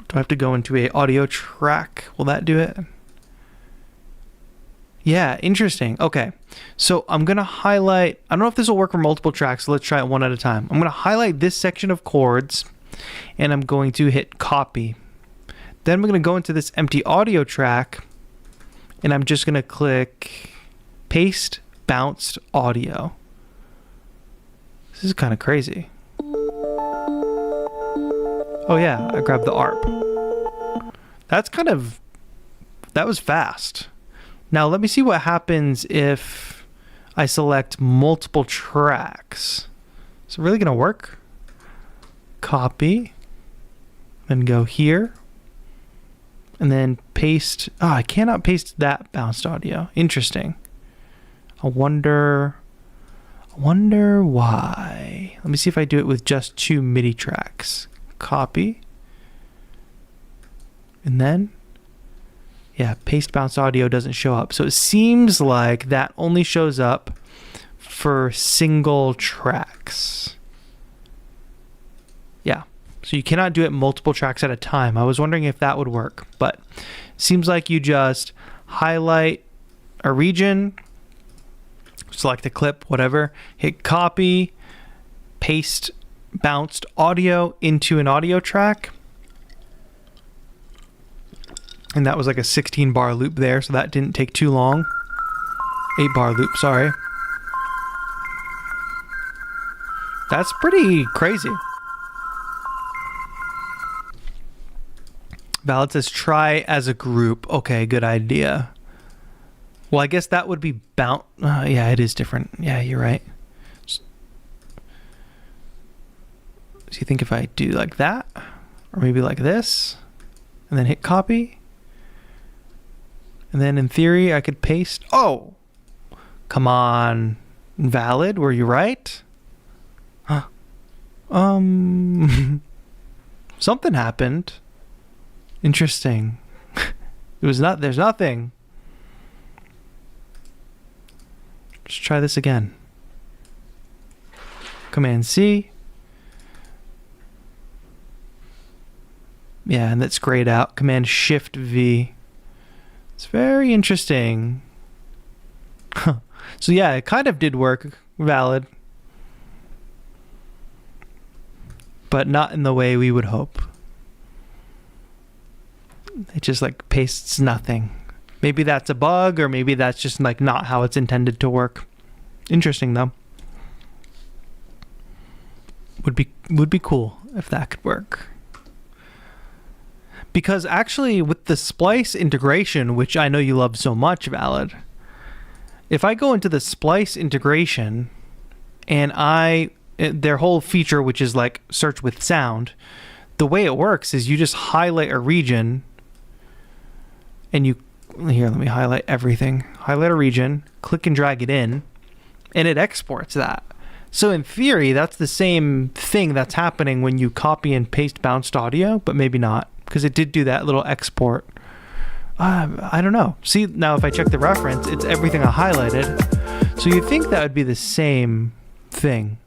Do I have to go into a audio track? Will that do it? Yeah, interesting. Okay. So I'm going to highlight, I don't know if this will work for multiple tracks, so let's try it one at a time. I'm going to highlight this section of chords, and I'm going to hit copy. Then I'm going to go into this empty audio track, and I'm just going to click paste bounced audio. This is kind of crazy. Oh yeah, I grabbed the ARP. That was fast. Now let me see what happens if I select multiple tracks. Is it really gonna work? Copy, then go here, and then paste. Oh, I cannot paste that bounced audio. Interesting. I wonder why. Let me see if I do it with just 2 MIDI tracks. Copy, and then yeah, paste bounce audio doesn't show up. So it seems like that only shows up for single tracks. Yeah, so you cannot do it multiple tracks at a time. I was wondering if that would work, but it seems like you just highlight a region, select a clip, whatever, hit copy, paste bounced audio into an audio track. And that was like a 16 bar loop there, so that didn't take too long. 8 bar loop, sorry. That's pretty crazy. Valid says try as a group. Okay, good idea. Well, I guess that would be bounce. Yeah, it is different. Yeah, you're right. So you think if I do like that, or maybe like this, and then hit copy, and then in theory I could paste. Oh, come on, Valid. Were you right? Huh. Something happened. Interesting. There's nothing. Let's try this again. Command C. Yeah, and that's grayed out. Command Shift V. It's very interesting. So yeah, it kind of did work. Valid. But not in the way we would hope. It just like pastes nothing. Maybe that's a bug, or maybe that's just like not how it's intended to work. Interesting though. Would be cool if that could work. Because actually with the Splice integration, which I know you love so much, Valid, if I go into the Splice integration and their whole feature, which is like search with sound, the way it works is you just highlight a region and here, let me highlight everything. Highlight a region, click and drag it in, and it exports that. So in theory, that's the same thing that's happening when you copy and paste bounced audio, but maybe not, because it did do that little export. I don't know. See, now if I check the reference, it's everything I highlighted. So you think that would be the same thing.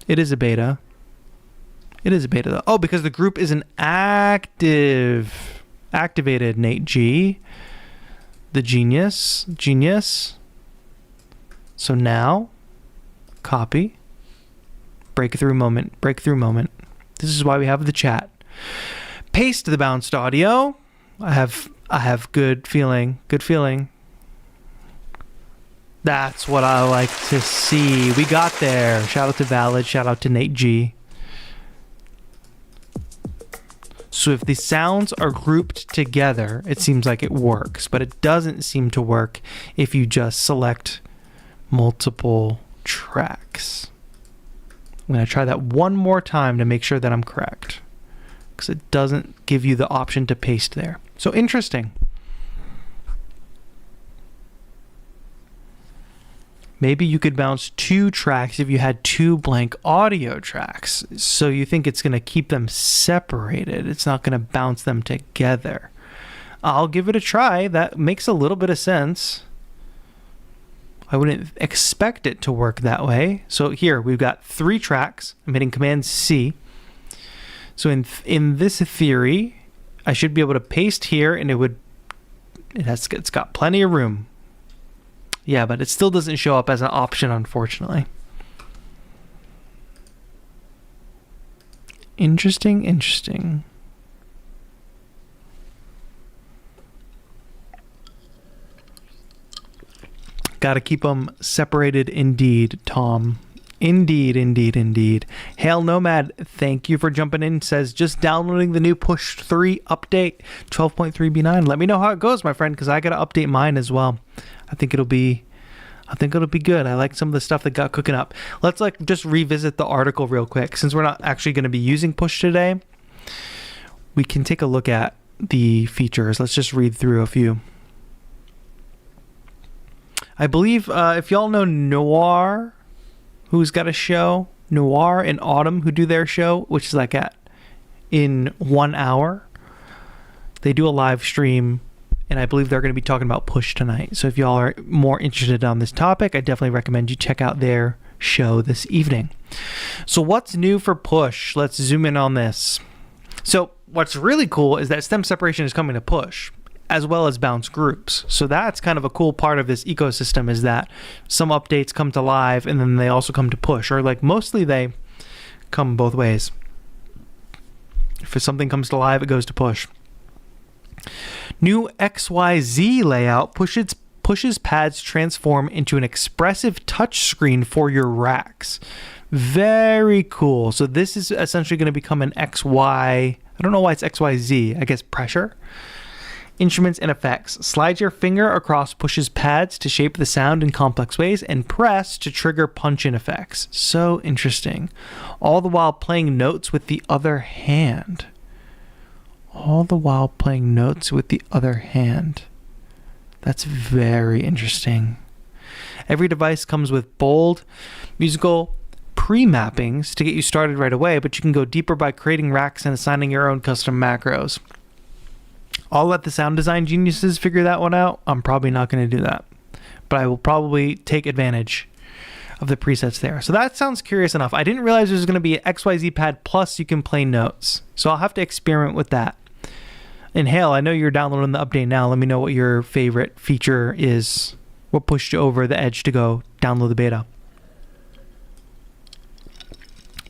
It is a beta. It is a beta though. Oh, because the group isn't activated, Nate G. The genius. So now, copy. Breakthrough moment. This is why we have the chat. Paste the bounced audio. I have good feeling. That's what I like to see. We got there. Shout out to Valid. Shout out to Nate G. So if the sounds are grouped together, it seems like it works, but it doesn't seem to work if you just select multiple tracks. I'm going to try that one more time to make sure that I'm correct, because it doesn't give you the option to paste there. So interesting. Maybe you could bounce 2 tracks if you had 2 blank audio tracks. So you think it's going to keep them separated. It's not going to bounce them together. I'll give it a try. That makes a little bit of sense. I wouldn't expect it to work that way. So here we've got 3 tracks. I'm hitting Command C. So in this theory, I should be able to paste here, and it's got plenty of room. Yeah, but it still doesn't show up as an option, unfortunately. Interesting. Gotta keep them separated indeed, Tom. Indeed. Hail Nomad, thank you for jumping in. Says, just downloading the new Push 3 update, 12.3b9. Let me know how it goes, my friend, because I gotta update mine as well. I think it'll be good. I like some of the stuff that got cooking up. Let's just revisit the article real quick. Since we're not actually going to be using Push today, we can take a look at the features. Let's just read through a few. I believe if y'all know Noir, who's got a show, Noir and Autumn, who do their show, which is in 1 hour. They do a live stream, and I believe they're going to be talking about Push tonight. So if y'all are more interested on this topic, I definitely recommend you check out their show this evening. So what's new for Push? Let's zoom in on this. So what's really cool is that stem separation is coming to Push, as well as bounce groups. So that's kind of a cool part of this ecosystem, is that some updates come to live and then they also come to Push, or mostly they come both ways. If something comes to live, it goes to Push. New XYZ layout pushes pads transform into an expressive touchscreen for your racks. Very cool. So this is essentially going to become an XY. I don't know why it's XYZ. I guess pressure. Instruments and effects. Slide your finger across Push's pads to shape the sound in complex ways, and press to trigger punch-in effects. So interesting. All the while playing notes with the other hand. That's very interesting. Every device comes with bold musical pre-mappings to get you started right away, but you can go deeper by creating racks and assigning your own custom macros. I'll let the sound design geniuses figure that one out. I'm probably not going to do that, but I will probably take advantage of the presets there. So that sounds curious enough. I didn't realize there was going to be an XYZ pad plus you can play notes. So I'll have to experiment with that. And Hale, I know you're downloading the update now. Let me know what your favorite feature is. What pushed you over the edge to go download the beta?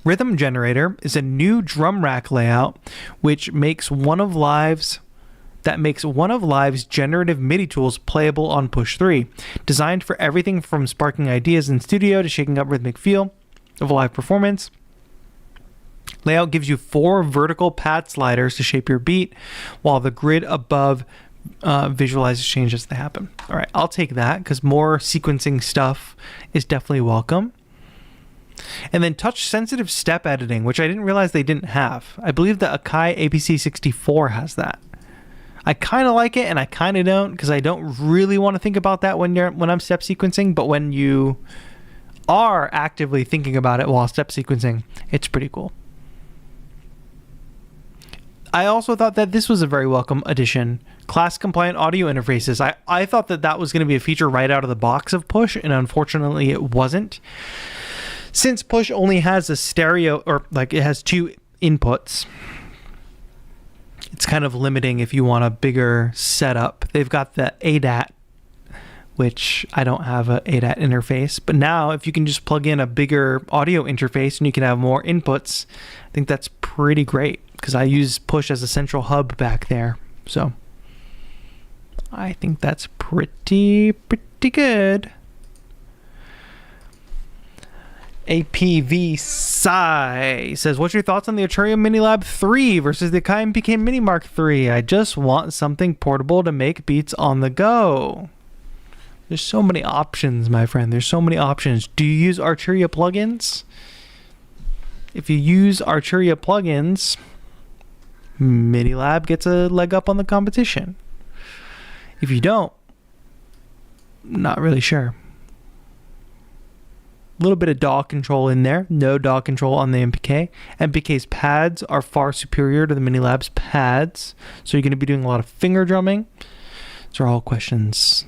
Rhythm Generator is a new drum rack layout which makes one of Live's that makes one of Live's generative MIDI tools playable on Push 3. Designed for everything from sparking ideas in studio to shaking up rhythmic feel of a live performance. Layout gives you 4 vertical pad sliders to shape your beat, while the grid above visualizes changes as they happen. All right, I'll take that because more sequencing stuff is definitely welcome. And then touch-sensitive step editing, which I didn't realize they didn't have. I believe the Akai APC64 has that. I kind of like it, and I kind of don't, because I don't really want to think about that when I'm step sequencing. But when you are actively thinking about it while step sequencing, it's pretty cool. I also thought that this was a very welcome addition. Class-compliant audio interfaces. I thought that was going to be a feature right out of the box of Push, and unfortunately it wasn't. Since Push only has a stereo, or like it has 2 inputs, it's kind of limiting if you want a bigger setup. They've got the ADAT, which I don't have an ADAT interface. But now if you can just plug in a bigger audio interface and you can have more inputs, I think that's pretty great, because I use Push as a central hub back there. So I think that's pretty good. APV Sai says, what's your thoughts on the Arturia Minilab 3 versus the Akai MPK Mini Mark 3? I just want something portable to make beats on the go. There's so many options, my friend. There's so many options. Do you use Arturia plugins? If you use Arturia plugins, Minilab gets a leg up on the competition. If you don't, not really sure. A little bit of DAW control in there. No DAW control on the MPK. MPK's pads are far superior to the Minilab's pads. So you're going to be doing a lot of finger drumming. These are all questions.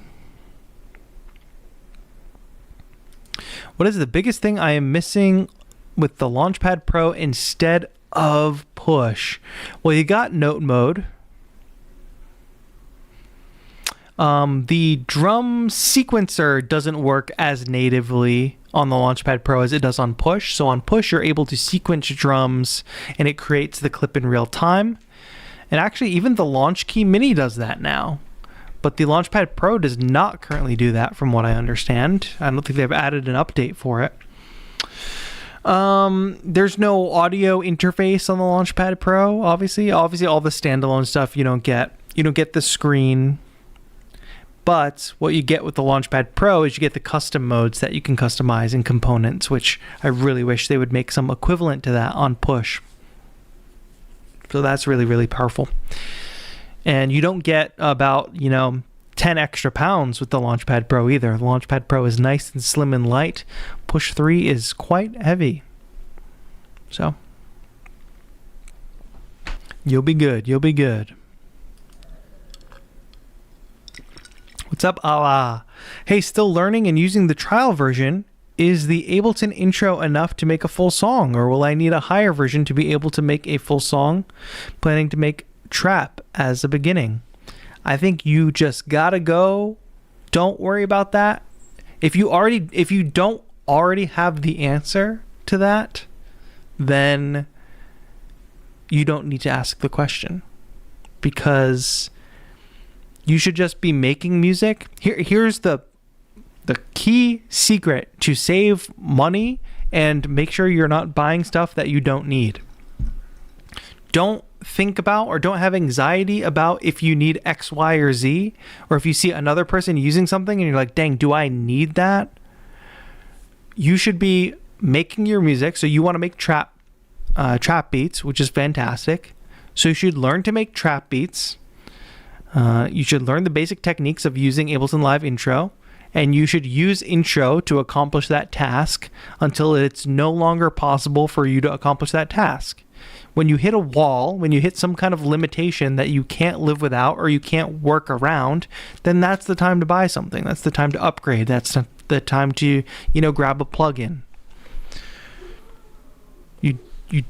What is the biggest thing I am missing with the Launchpad Pro instead of Push? Well, you got note mode. The drum sequencer doesn't work as natively on the Launchpad Pro as it does on Push. So on Push, you're able to sequence drums and it creates the clip in real time. And actually, even the Launch Key Mini does that now. But the Launchpad Pro does not currently do that, from what I understand. I don't think they've added an update for it. There's no audio interface on the Launchpad Pro, obviously. Obviously, all the standalone stuff you don't get. You don't get the screen. But what you get with the Launchpad Pro is you get the custom modes that you can customize in components, which I really wish they would make some equivalent to that on Push. So that's really, really powerful. And you don't get about, 10 extra pounds with the Launchpad Pro either. The Launchpad Pro is nice and slim and light. Push 3 is quite heavy. So you'll be good. You'll be good. What's up, Allah? Hey, still learning and using the trial version. Is the Ableton intro enough to make a full song, or will I need a higher version to be able to make a full song? Planning to make trap as a beginning. I think you just gotta go. Don't worry about that. If you don't already have the answer to that, then you don't need to ask the question, because you should just be making music. Here's the key secret to save money and make sure you're not buying stuff that you don't need. Don't think about or don't have anxiety about if you need X, Y, or Z, or if you see another person using something and you're like, dang, do I need that? You should be making your music. So you want to make trap beats, which is fantastic. So you should learn to make trap beats. You should learn the basic techniques of using Ableton Live Intro, and you should use Intro to accomplish that task until it's no longer possible for you to accomplish that task. When you hit a wall, when you hit some kind of limitation that you can't live without or you can't work around, then that's the time to buy something. That's the time to upgrade. That's the time to, grab a plugin. You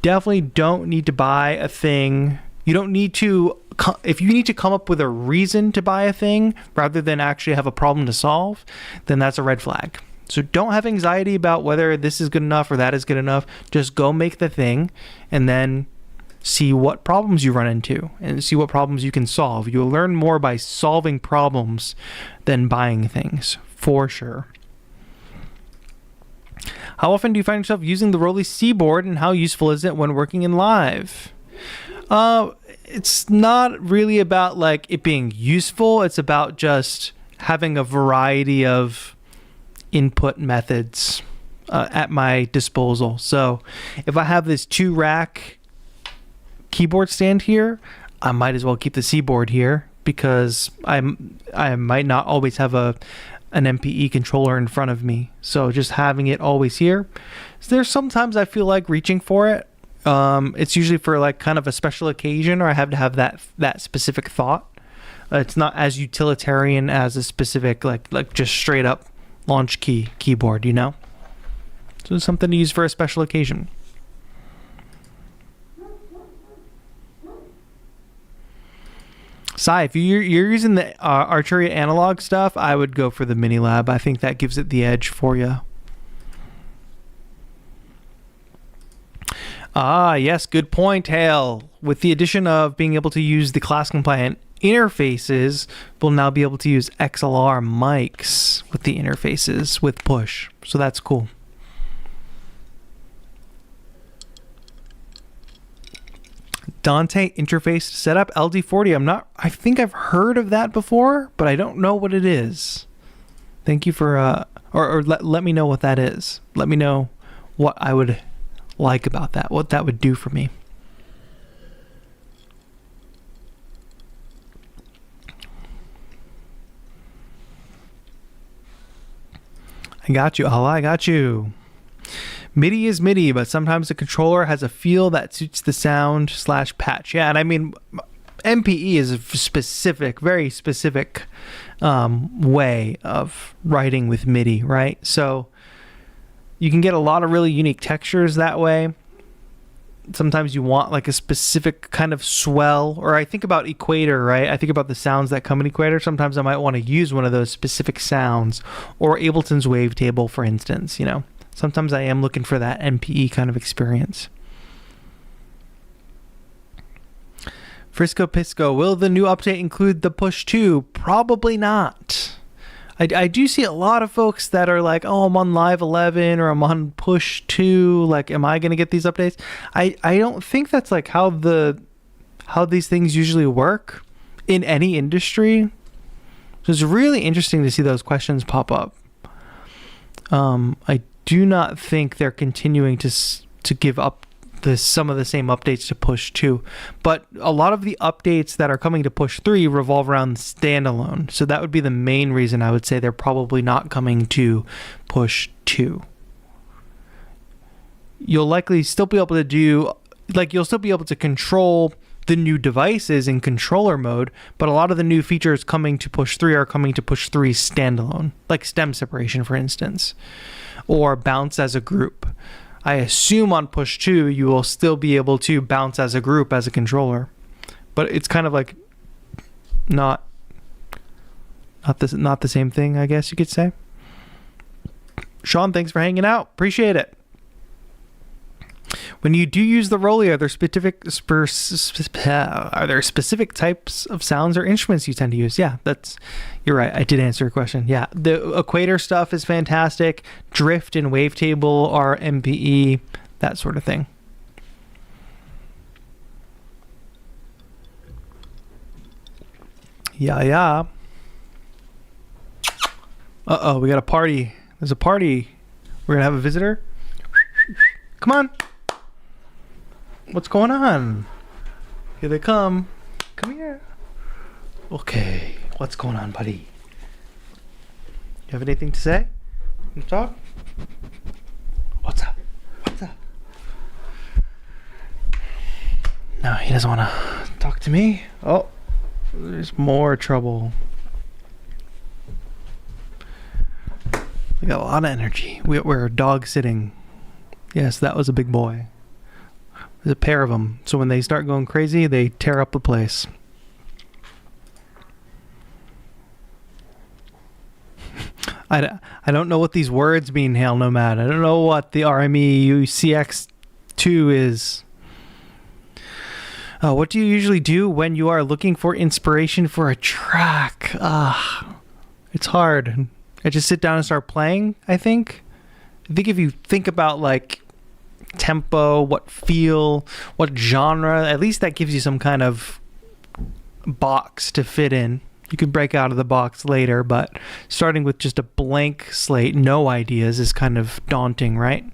definitely don't need to buy a thing. You don't need to, if you need to come up with a reason to buy a thing rather than actually have a problem to solve, then that's a red flag. So don't have anxiety about whether this is good enough or that is good enough. Just go make the thing and then see what problems you run into and see what problems you can solve. You'll learn more by solving problems than buying things, for sure. How often do you find yourself using the Rolly C board, and how useful is it when working in live? It's not really about like it being useful. It's about just having a variety of input methods at my disposal. So if I have this 2-rack keyboard stand here, I might as well keep the C board here, because I might not always have an MPE controller in front of me. So just having it always here. So there's sometimes I feel like reaching for it. It's usually for like kind of a special occasion, or I have to have that specific thought. It's not as utilitarian as a specific like just straight up launch keyboard, you know? So it's something to use for a special occasion. Sai, if you're using the Arturia analog stuff, I would go for the Mini Lab. I think that gives it the edge for you. Ah, yes, good point, Hale. With the addition of being able to use the class-compliant interfaces, we'll now be able to use XLR mics with the interfaces with push. So that's cool. Dante interface setup LD40. I think I've heard of that before, but I don't know what it is. Thank you for let me know what that is. Let me know what I would like about that, what that would do for me. I got you, Allah, I got you. MIDI is MIDI, but sometimes the controller has a feel that suits the sound / patch. Yeah, and I mean, MPE is a specific, very specific way of writing with MIDI, right? So you can get a lot of really unique textures that way. Sometimes you want like a specific kind of swell, or I think about equator, right? I think about the sounds that come in equator. Sometimes I might want to use one of those specific sounds, or Ableton's wavetable, for instance, you know. Sometimes I am looking for that MPE kind of experience. Frisco Pisco, will the new update include the push 2? Probably not. I do see a lot of folks that are like, oh, I'm on Live 11 or I'm on push 2. Like, am I going to get these updates? I don't think that's like how these things usually work in any industry. So it's really interesting to see those questions pop up. I do not think they're continuing to give up some of the same updates to push 2, but a lot of the updates that are coming to push 3 revolve around standalone. So that would be the main reason I would say they're probably not coming to push 2. You'll likely still be able to do, like, you'll still be able to control the new devices in controller mode, but a lot of the new features coming to push 3 are coming to push 3 standalone, like stem separation, for instance, or bounce as a group. I assume on push 2 you will still be able to bounce as a group as a controller, but it's kind of like not the same thing, I guess you could say. Sean, thanks for hanging out. Appreciate it. When you do use the Rolly, are there specific types of sounds or instruments you tend to use? Yeah, you're right. I did answer your question. Yeah, the equator stuff is fantastic. Drift and wavetable are MPE, that sort of thing. Yeah. Uh-oh, we got a party. There's a party. We're going to have a visitor. Come on. What's going on? Here they come. Come here. Okay. What's going on, buddy? You have anything to say? You talk? What's up? What's up? No, he doesn't want to talk to me. Oh, there's more trouble. We got a lot of energy. We're dog sitting. Yes, that was a big boy. There's a pair of them. So when they start going crazy, they tear up the place. I don't know what these words mean, Hail Nomad. I don't know what the RME UCX2 is. What do you usually do when you are looking for inspiration for a track? It's hard. I just sit down and start playing, I think. I think if you think about like tempo, what feel, what genre, at least that gives you some kind of box to fit in. You can break out of the box later, but starting with just a blank slate, no ideas, is kind of daunting, right?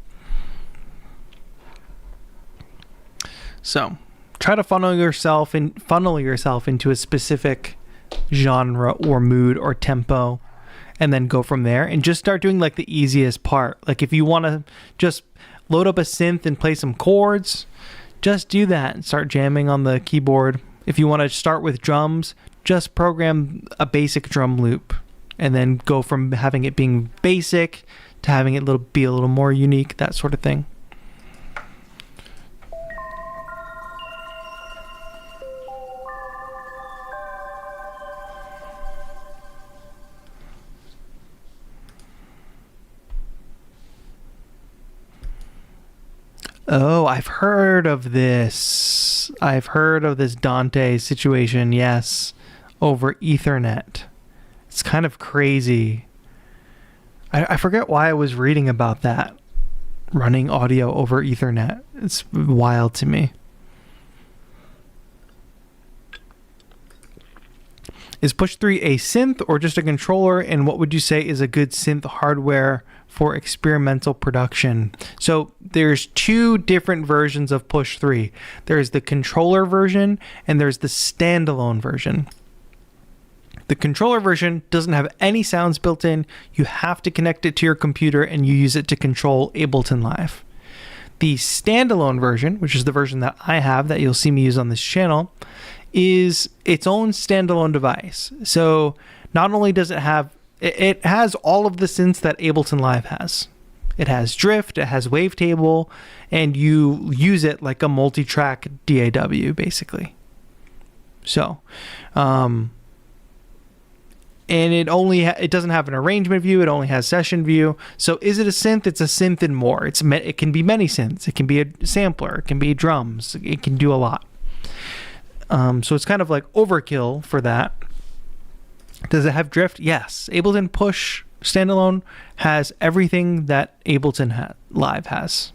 So try to funnel yourself into a specific genre or mood or tempo, and then go from there, and just start doing like the easiest part. Like if you want to just load up a synth and play some chords, just do that and start jamming on the keyboard. If you want to start with drums, just program a basic drum loop and then go from having it being basic to having it be a little more unique, that sort of thing. Oh, I've heard of this. I've heard of this Dante situation, yes, over Ethernet. It's kind of crazy. I forget why I was reading about that. Running audio over Ethernet. It's wild to me. Is Push 3 a synth or just a controller? And what would you say is a good synth hardware for experimental production? So there's two different versions of Push 3. There's the controller version and there's the standalone version. The controller version doesn't have any sounds built in. You have to connect it to your computer and you use it to control Ableton Live. The standalone version, which is the version that I have that you'll see me use on this channel, is its own standalone device. So not only does it has all of the synths that Ableton Live has. It has drift, it has wavetable, and you use it like a multi-track DAW, basically. So, and it doesn't have an arrangement view, it only has session view. So is it a synth? It's a synth and more. It can be many synths. It can be a sampler, it can be drums, it can do a lot. So it's kind of like overkill for that. Does it have drift? Yes. Ableton Push standalone has everything that Ableton Live has.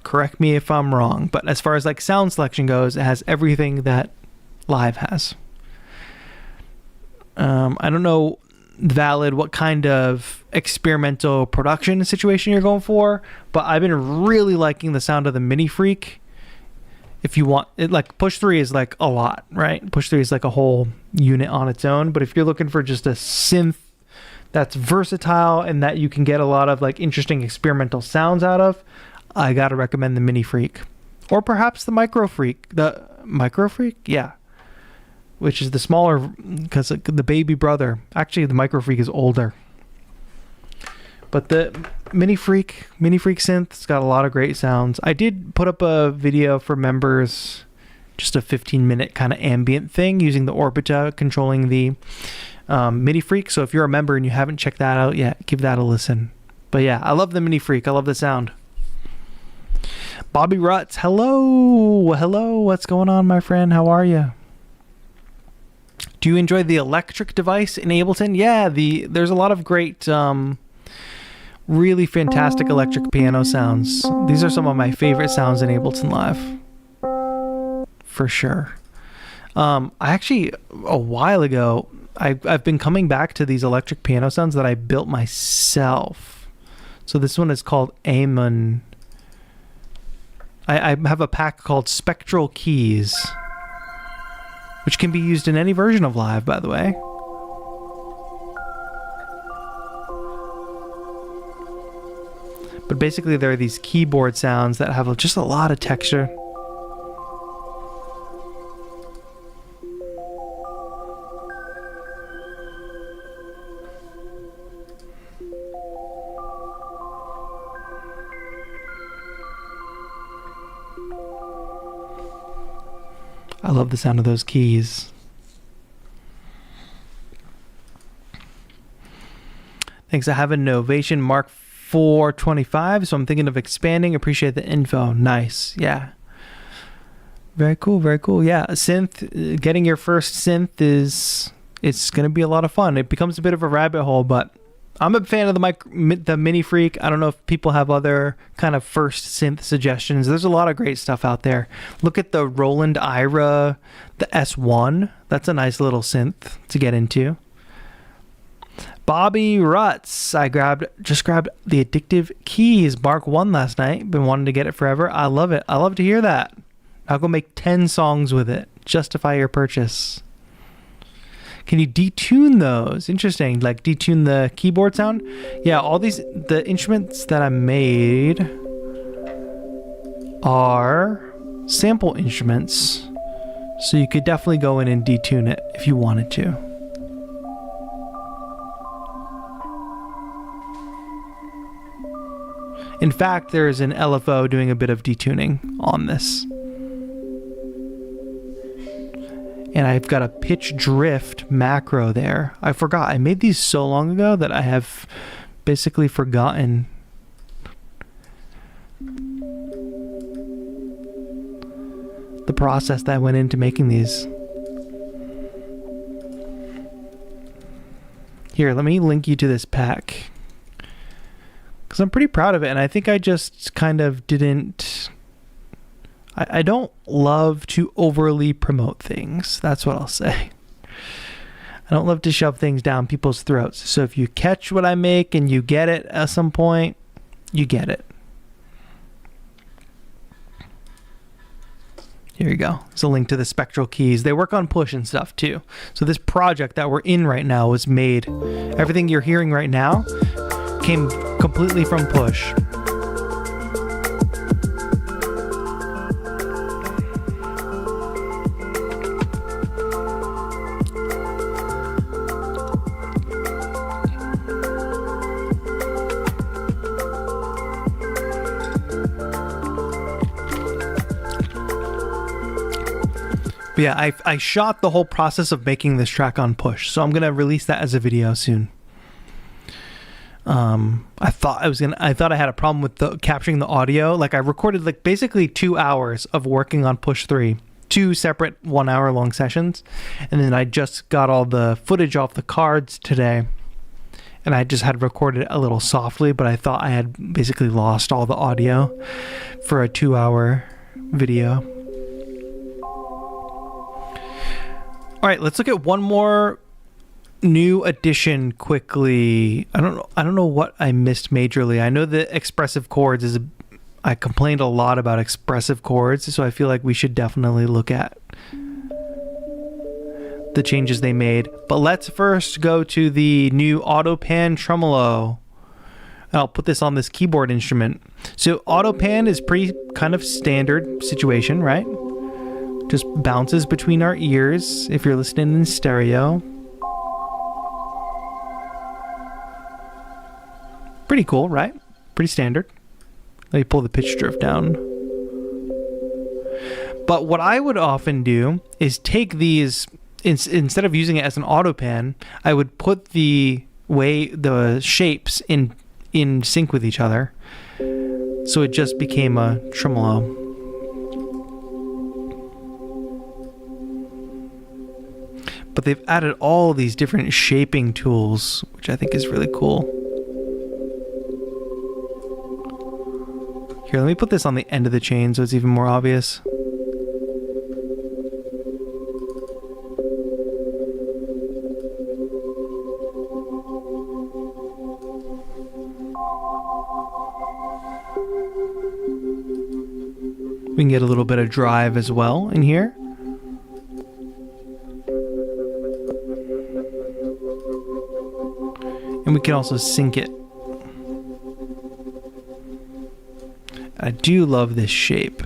Correct me if I'm wrong, but as far as like sound selection goes, it has everything that Live has. I don't know, Valid, what kind of experimental production situation you're going for, but I've been really liking the sound of the Mini Freak. If you want it, like Push 3 is like a lot, right? Push 3 is like a whole unit on its own. But if you're looking for just a synth that's versatile and that you can get a lot of like interesting experimental sounds out of, I gotta recommend the Mini Freak, or perhaps the Micro Freak. The Micro Freak, yeah, which is the smaller, because the baby brother. Actually, the Micro Freak is older. But the Mini Freak synth's got a lot of great sounds. I did put up a video for members, just a 15-minute kind of ambient thing using the Orbita controlling the Mini Freak. So if you're a member and you haven't checked that out yet, give that a listen. But yeah, I love the Mini Freak. I love the sound. Bobby Rutz, hello. Hello, what's going on, my friend? How are you? Do you enjoy the electric device in Ableton? Yeah, there's a lot of great... really fantastic electric piano sounds. These are some of my favorite sounds in Ableton Live, for sure. I actually, a while ago, I've been coming back to these electric piano sounds that I built myself. So this one is called Amon. I have a pack called Spectral Keys, which can be used in any version of Live, by the way. But basically there are these keyboard sounds that have just a lot of texture. I love the sound of those keys. Thanks. I have a Novation Mark 425, so I'm thinking of expanding. Appreciate the info. Nice. Yeah. Very cool. Very cool. Yeah. A synth, getting your first synth it's going to be a lot of fun. It becomes a bit of a rabbit hole, but I'm a fan of the Mini Freak. I don't know if people have other kind of first synth suggestions. There's a lot of great stuff out there. Look at the Roland Ira, the S1. That's a nice little synth to get into. Bobby Ruts. Just grabbed the Addictive Keys Mark 1 last night. Been wanting to get it forever. I love it. I love to hear that. I'll go make 10 songs with it. Justify your purchase. Can you detune those? Interesting. Like detune the keyboard sound? Yeah, all the instruments that I made are sample instruments. So you could definitely go in and detune it if you wanted to. In fact, there's an LFO doing a bit of detuning on this. And I've got a pitch drift macro there. I forgot. I made these so long ago that I have basically forgotten the process that went into making these. Here, let me link you to this pack, because I'm pretty proud of it, and I think I just kind of didn't... I don't love to overly promote things. That's what I'll say. I don't love to shove things down people's throats. So if you catch what I make and you get it at some point, you get it. Here you go. There's a link to the Spectral Keys. They work on push and stuff too. So this project that we're in right now was made. Everything you're hearing right now came completely from push. But yeah, I shot the whole process of making this track on push, so I'm gonna release that as a video soon. I thought I had a problem with capturing the audio. Like I recorded like basically 2 hours of working on push 3, 2 separate 1 hour long sessions, and then I just got all the footage off the cards today, and I just had recorded it a little softly, but I thought I had basically lost all the audio for a 2 hour video. All right, let's look at one more new addition quickly. I don't know what I missed majorly. I know that expressive chords I complained a lot about expressive chords, so I feel like we should definitely look at the changes they made. But let's first go to the new auto pan tremolo. I'll put this on this keyboard instrument. So auto pan is pretty kind of standard situation, right? Just bounces between our ears if you're listening in stereo. Pretty cool, right? Pretty standard. Let me pull the pitch drift down. But what I would often do is take these, instead of using it as an auto pan, I would put the shapes in sync with each other. So it just became a tremolo. But they've added all these different shaping tools, which I think is really cool. Here, let me put this on the end of the chain so it's even more obvious. We can get a little bit of drive as well in here. And we can also sync it. I do love this shape.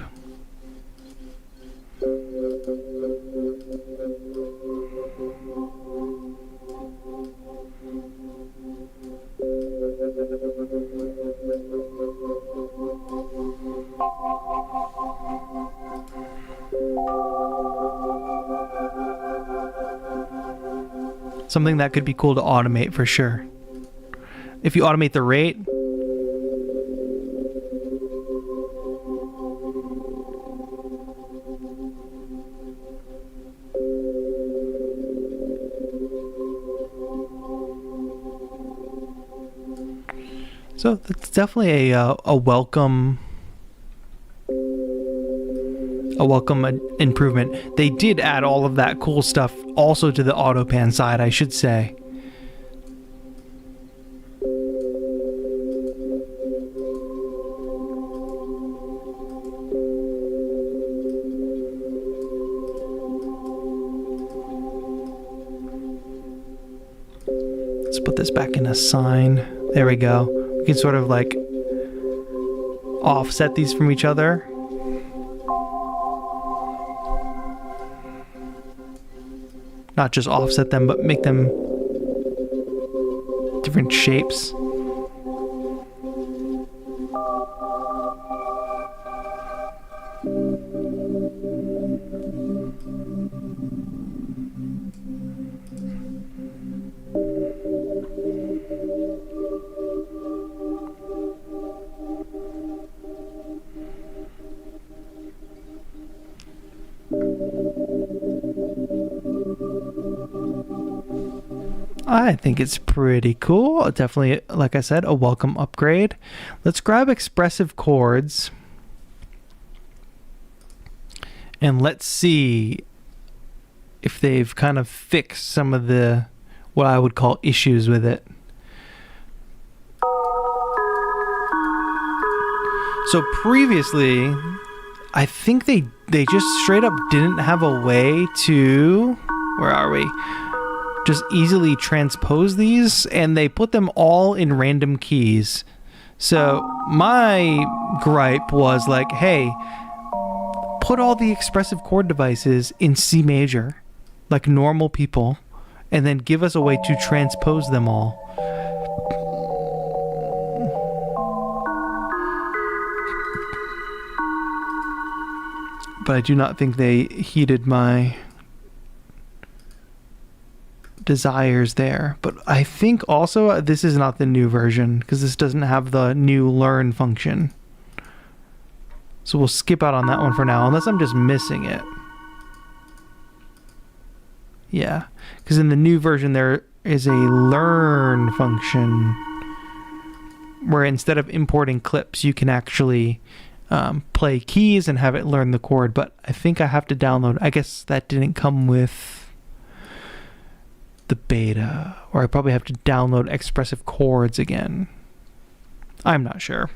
Something that could be cool to automate for sure. If you automate the rate, So that's definitely a welcome improvement. They did add all of that cool stuff also to the auto pan side, I should say. Let's put this back in a sine. There we go. We can sort of like offset these from each other. Not just offset them, but make them different shapes. I think it's pretty cool. Definitely, like I said, a welcome upgrade. Let's grab expressive chords and let's see if they've kind of fixed some of the what I would call issues with it. So previously, I think they just straight up didn't have a way to, where are we? Just easily transpose these, and they put them all in random keys. So my gripe was like, hey, put all the expressive chord devices in C major, like normal people, and then give us a way to transpose them all. But I do not think they heeded my desires there. But I think also this is not the new version because this doesn't have the new learn function. So we'll skip out on that one for now, unless I'm just missing it. Yeah, because in the new version there is a learn function where instead of importing clips, you can actually play keys and have it learn the chord. But I think I have to download. I guess that didn't come with the beta, or I probably have to download expressive chords again. I'm not sure.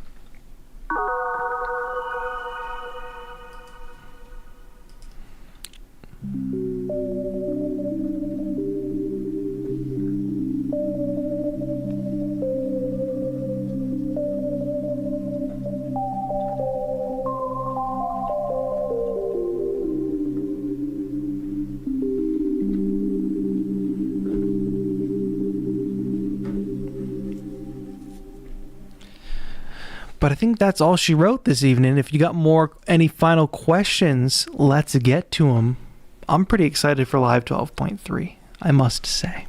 But I think that's all she wrote this evening. If you got any final questions, let's get to them. I'm pretty excited for Live 12.3, I must say.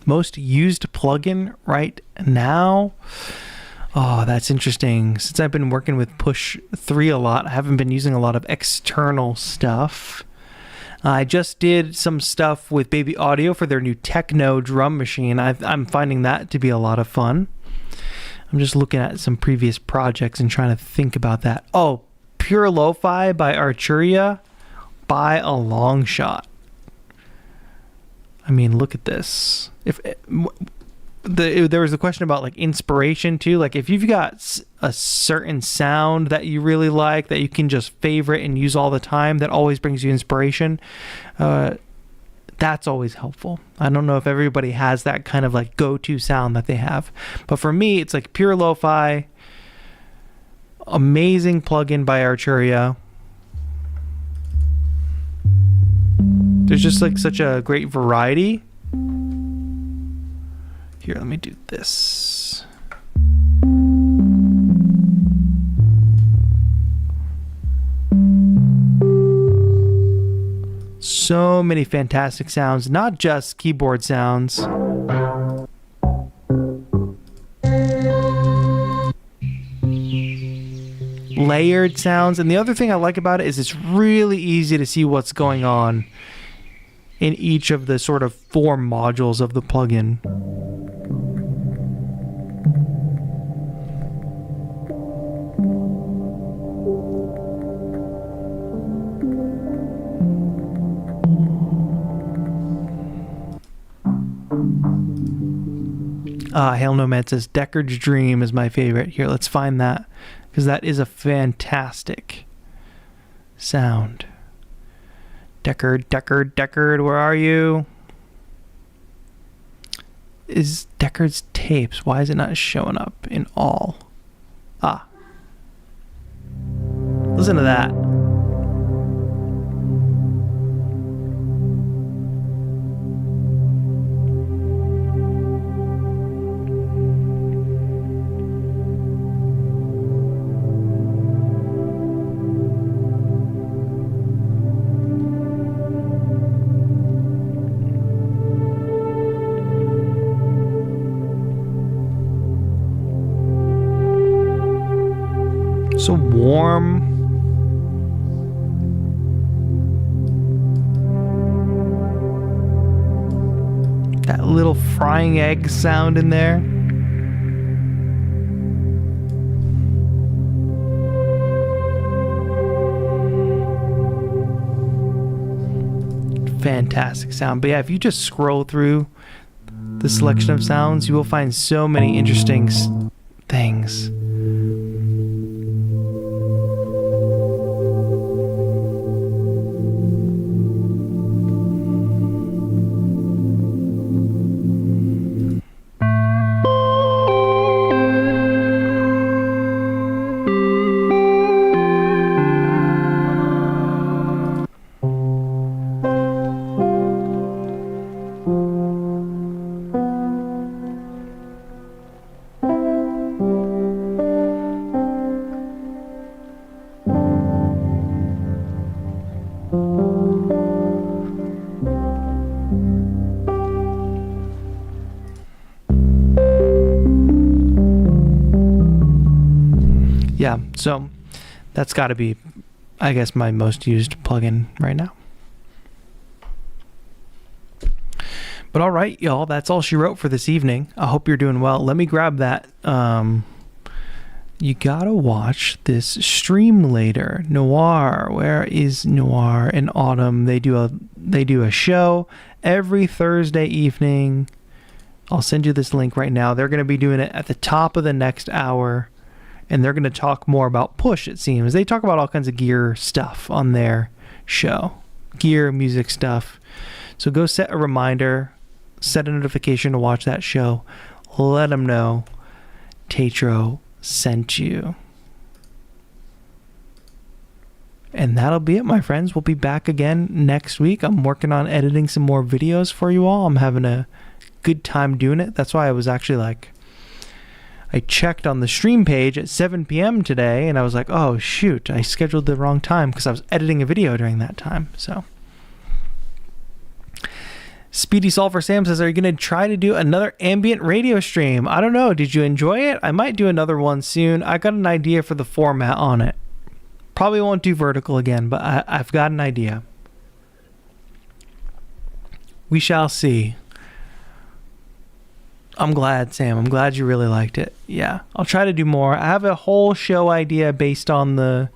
Most used plugin right now? Oh, that's interesting. Since I've been working with Push 3 a lot, I haven't been using a lot of external stuff. I just did some stuff with Baby Audio for their new techno drum machine. I'm finding that to be a lot of fun. I'm just looking at some previous projects and trying to think about that. Oh, Pure Lo-Fi by Arturia by a long shot. I mean, look at this. There was a question about like inspiration too. Like if you've got a certain sound that you really like that you can just favorite and use all the time, that always brings you inspiration. That's always helpful. I don't know if everybody has that kind of like go-to sound that they have, but for me, it's like Pure Lo-Fi, amazing plugin by Arturia. There's just like such a great variety. Here, let me do this. So many fantastic sounds, not just keyboard sounds. Layered sounds. And the other thing I like about it is it's really easy to see what's going on in each of the sort of 4 modules of the plugin. Hail Nomad says Deckard's Dream is my favorite. Here, let's find that, because that is a fantastic sound. Deckard, where are you? Is Deckard's tapes? Why is it not showing up in all? Ah. Listen to that. So warm. That little frying egg sound in there. Fantastic sound. But yeah, if you just scroll through the selection of sounds, you will find so many interesting things. Yeah, so that's got to be, I guess, my most used plugin right now. But all right, y'all, that's all she wrote for this evening. I hope you're doing well. Let me grab that. You gotta watch this stream later. Noir, where is Noir and Autumn? They do a show every Thursday evening. I'll send you this link right now. They're going to be doing it at the top of the next hour. And they're going to talk more about Push, it seems. They talk about all kinds of gear stuff on their show. Gear, music stuff. So go set a reminder. Set a notification to watch that show. Let them know TAETRO sent you. And that'll be it, my friends. We'll be back again next week. I'm working on editing some more videos for you all. I'm having a good time doing it. That's why I was actually like, I checked on the stream page at 7 p.m. today, and I was like, oh, shoot, I scheduled the wrong time because I was editing a video during that time. So, Speedy Solver Sam says, are you going to try to do another ambient radio stream? I don't know. Did you enjoy it? I might do another one soon. I got an idea for the format on it. Probably won't do vertical again, but I've got an idea. We shall see. I'm glad, Sam. I'm glad you really liked it. Yeah, I'll try to do more. I have a whole show idea based on the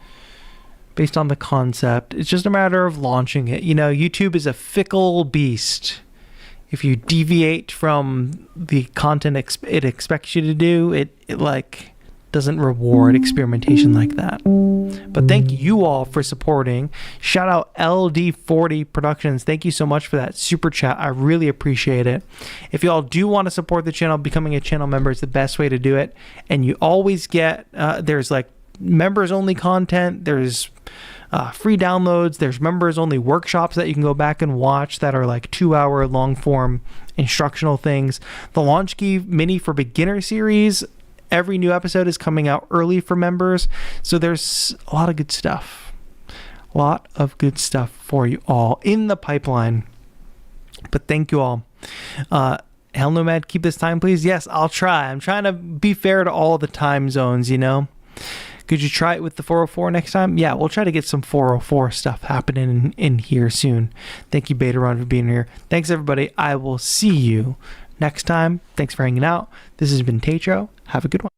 concept. It's just a matter of launching it. You know, YouTube is a fickle beast. If you deviate from the content it expects you to do, it like doesn't reward experimentation like that. But thank you all for supporting. Shout out LD40 Productions. Thank you so much for that super chat. I really appreciate it. If y'all do want to support the channel, becoming a channel member is the best way to do it. And you always get, there's like members only content. There's free downloads. There's members only workshops that you can go back and watch that are like 2-hour long form instructional things. The Launch Key Mini for Beginner series, every new episode is coming out early for members. So there's a lot of good stuff. A lot of good stuff for you all in the pipeline. But thank you all. Hell Nomad, keep this time, please. Yes, I'll try. I'm trying to be fair to all the time zones, you know. Could you try it with the 404 next time? Yeah, we'll try to get some 404 stuff happening in here soon. Thank you, Beta Run, for being here. Thanks, everybody. I will see you next time. Thanks for hanging out. This has been TAETRO. Have a good one.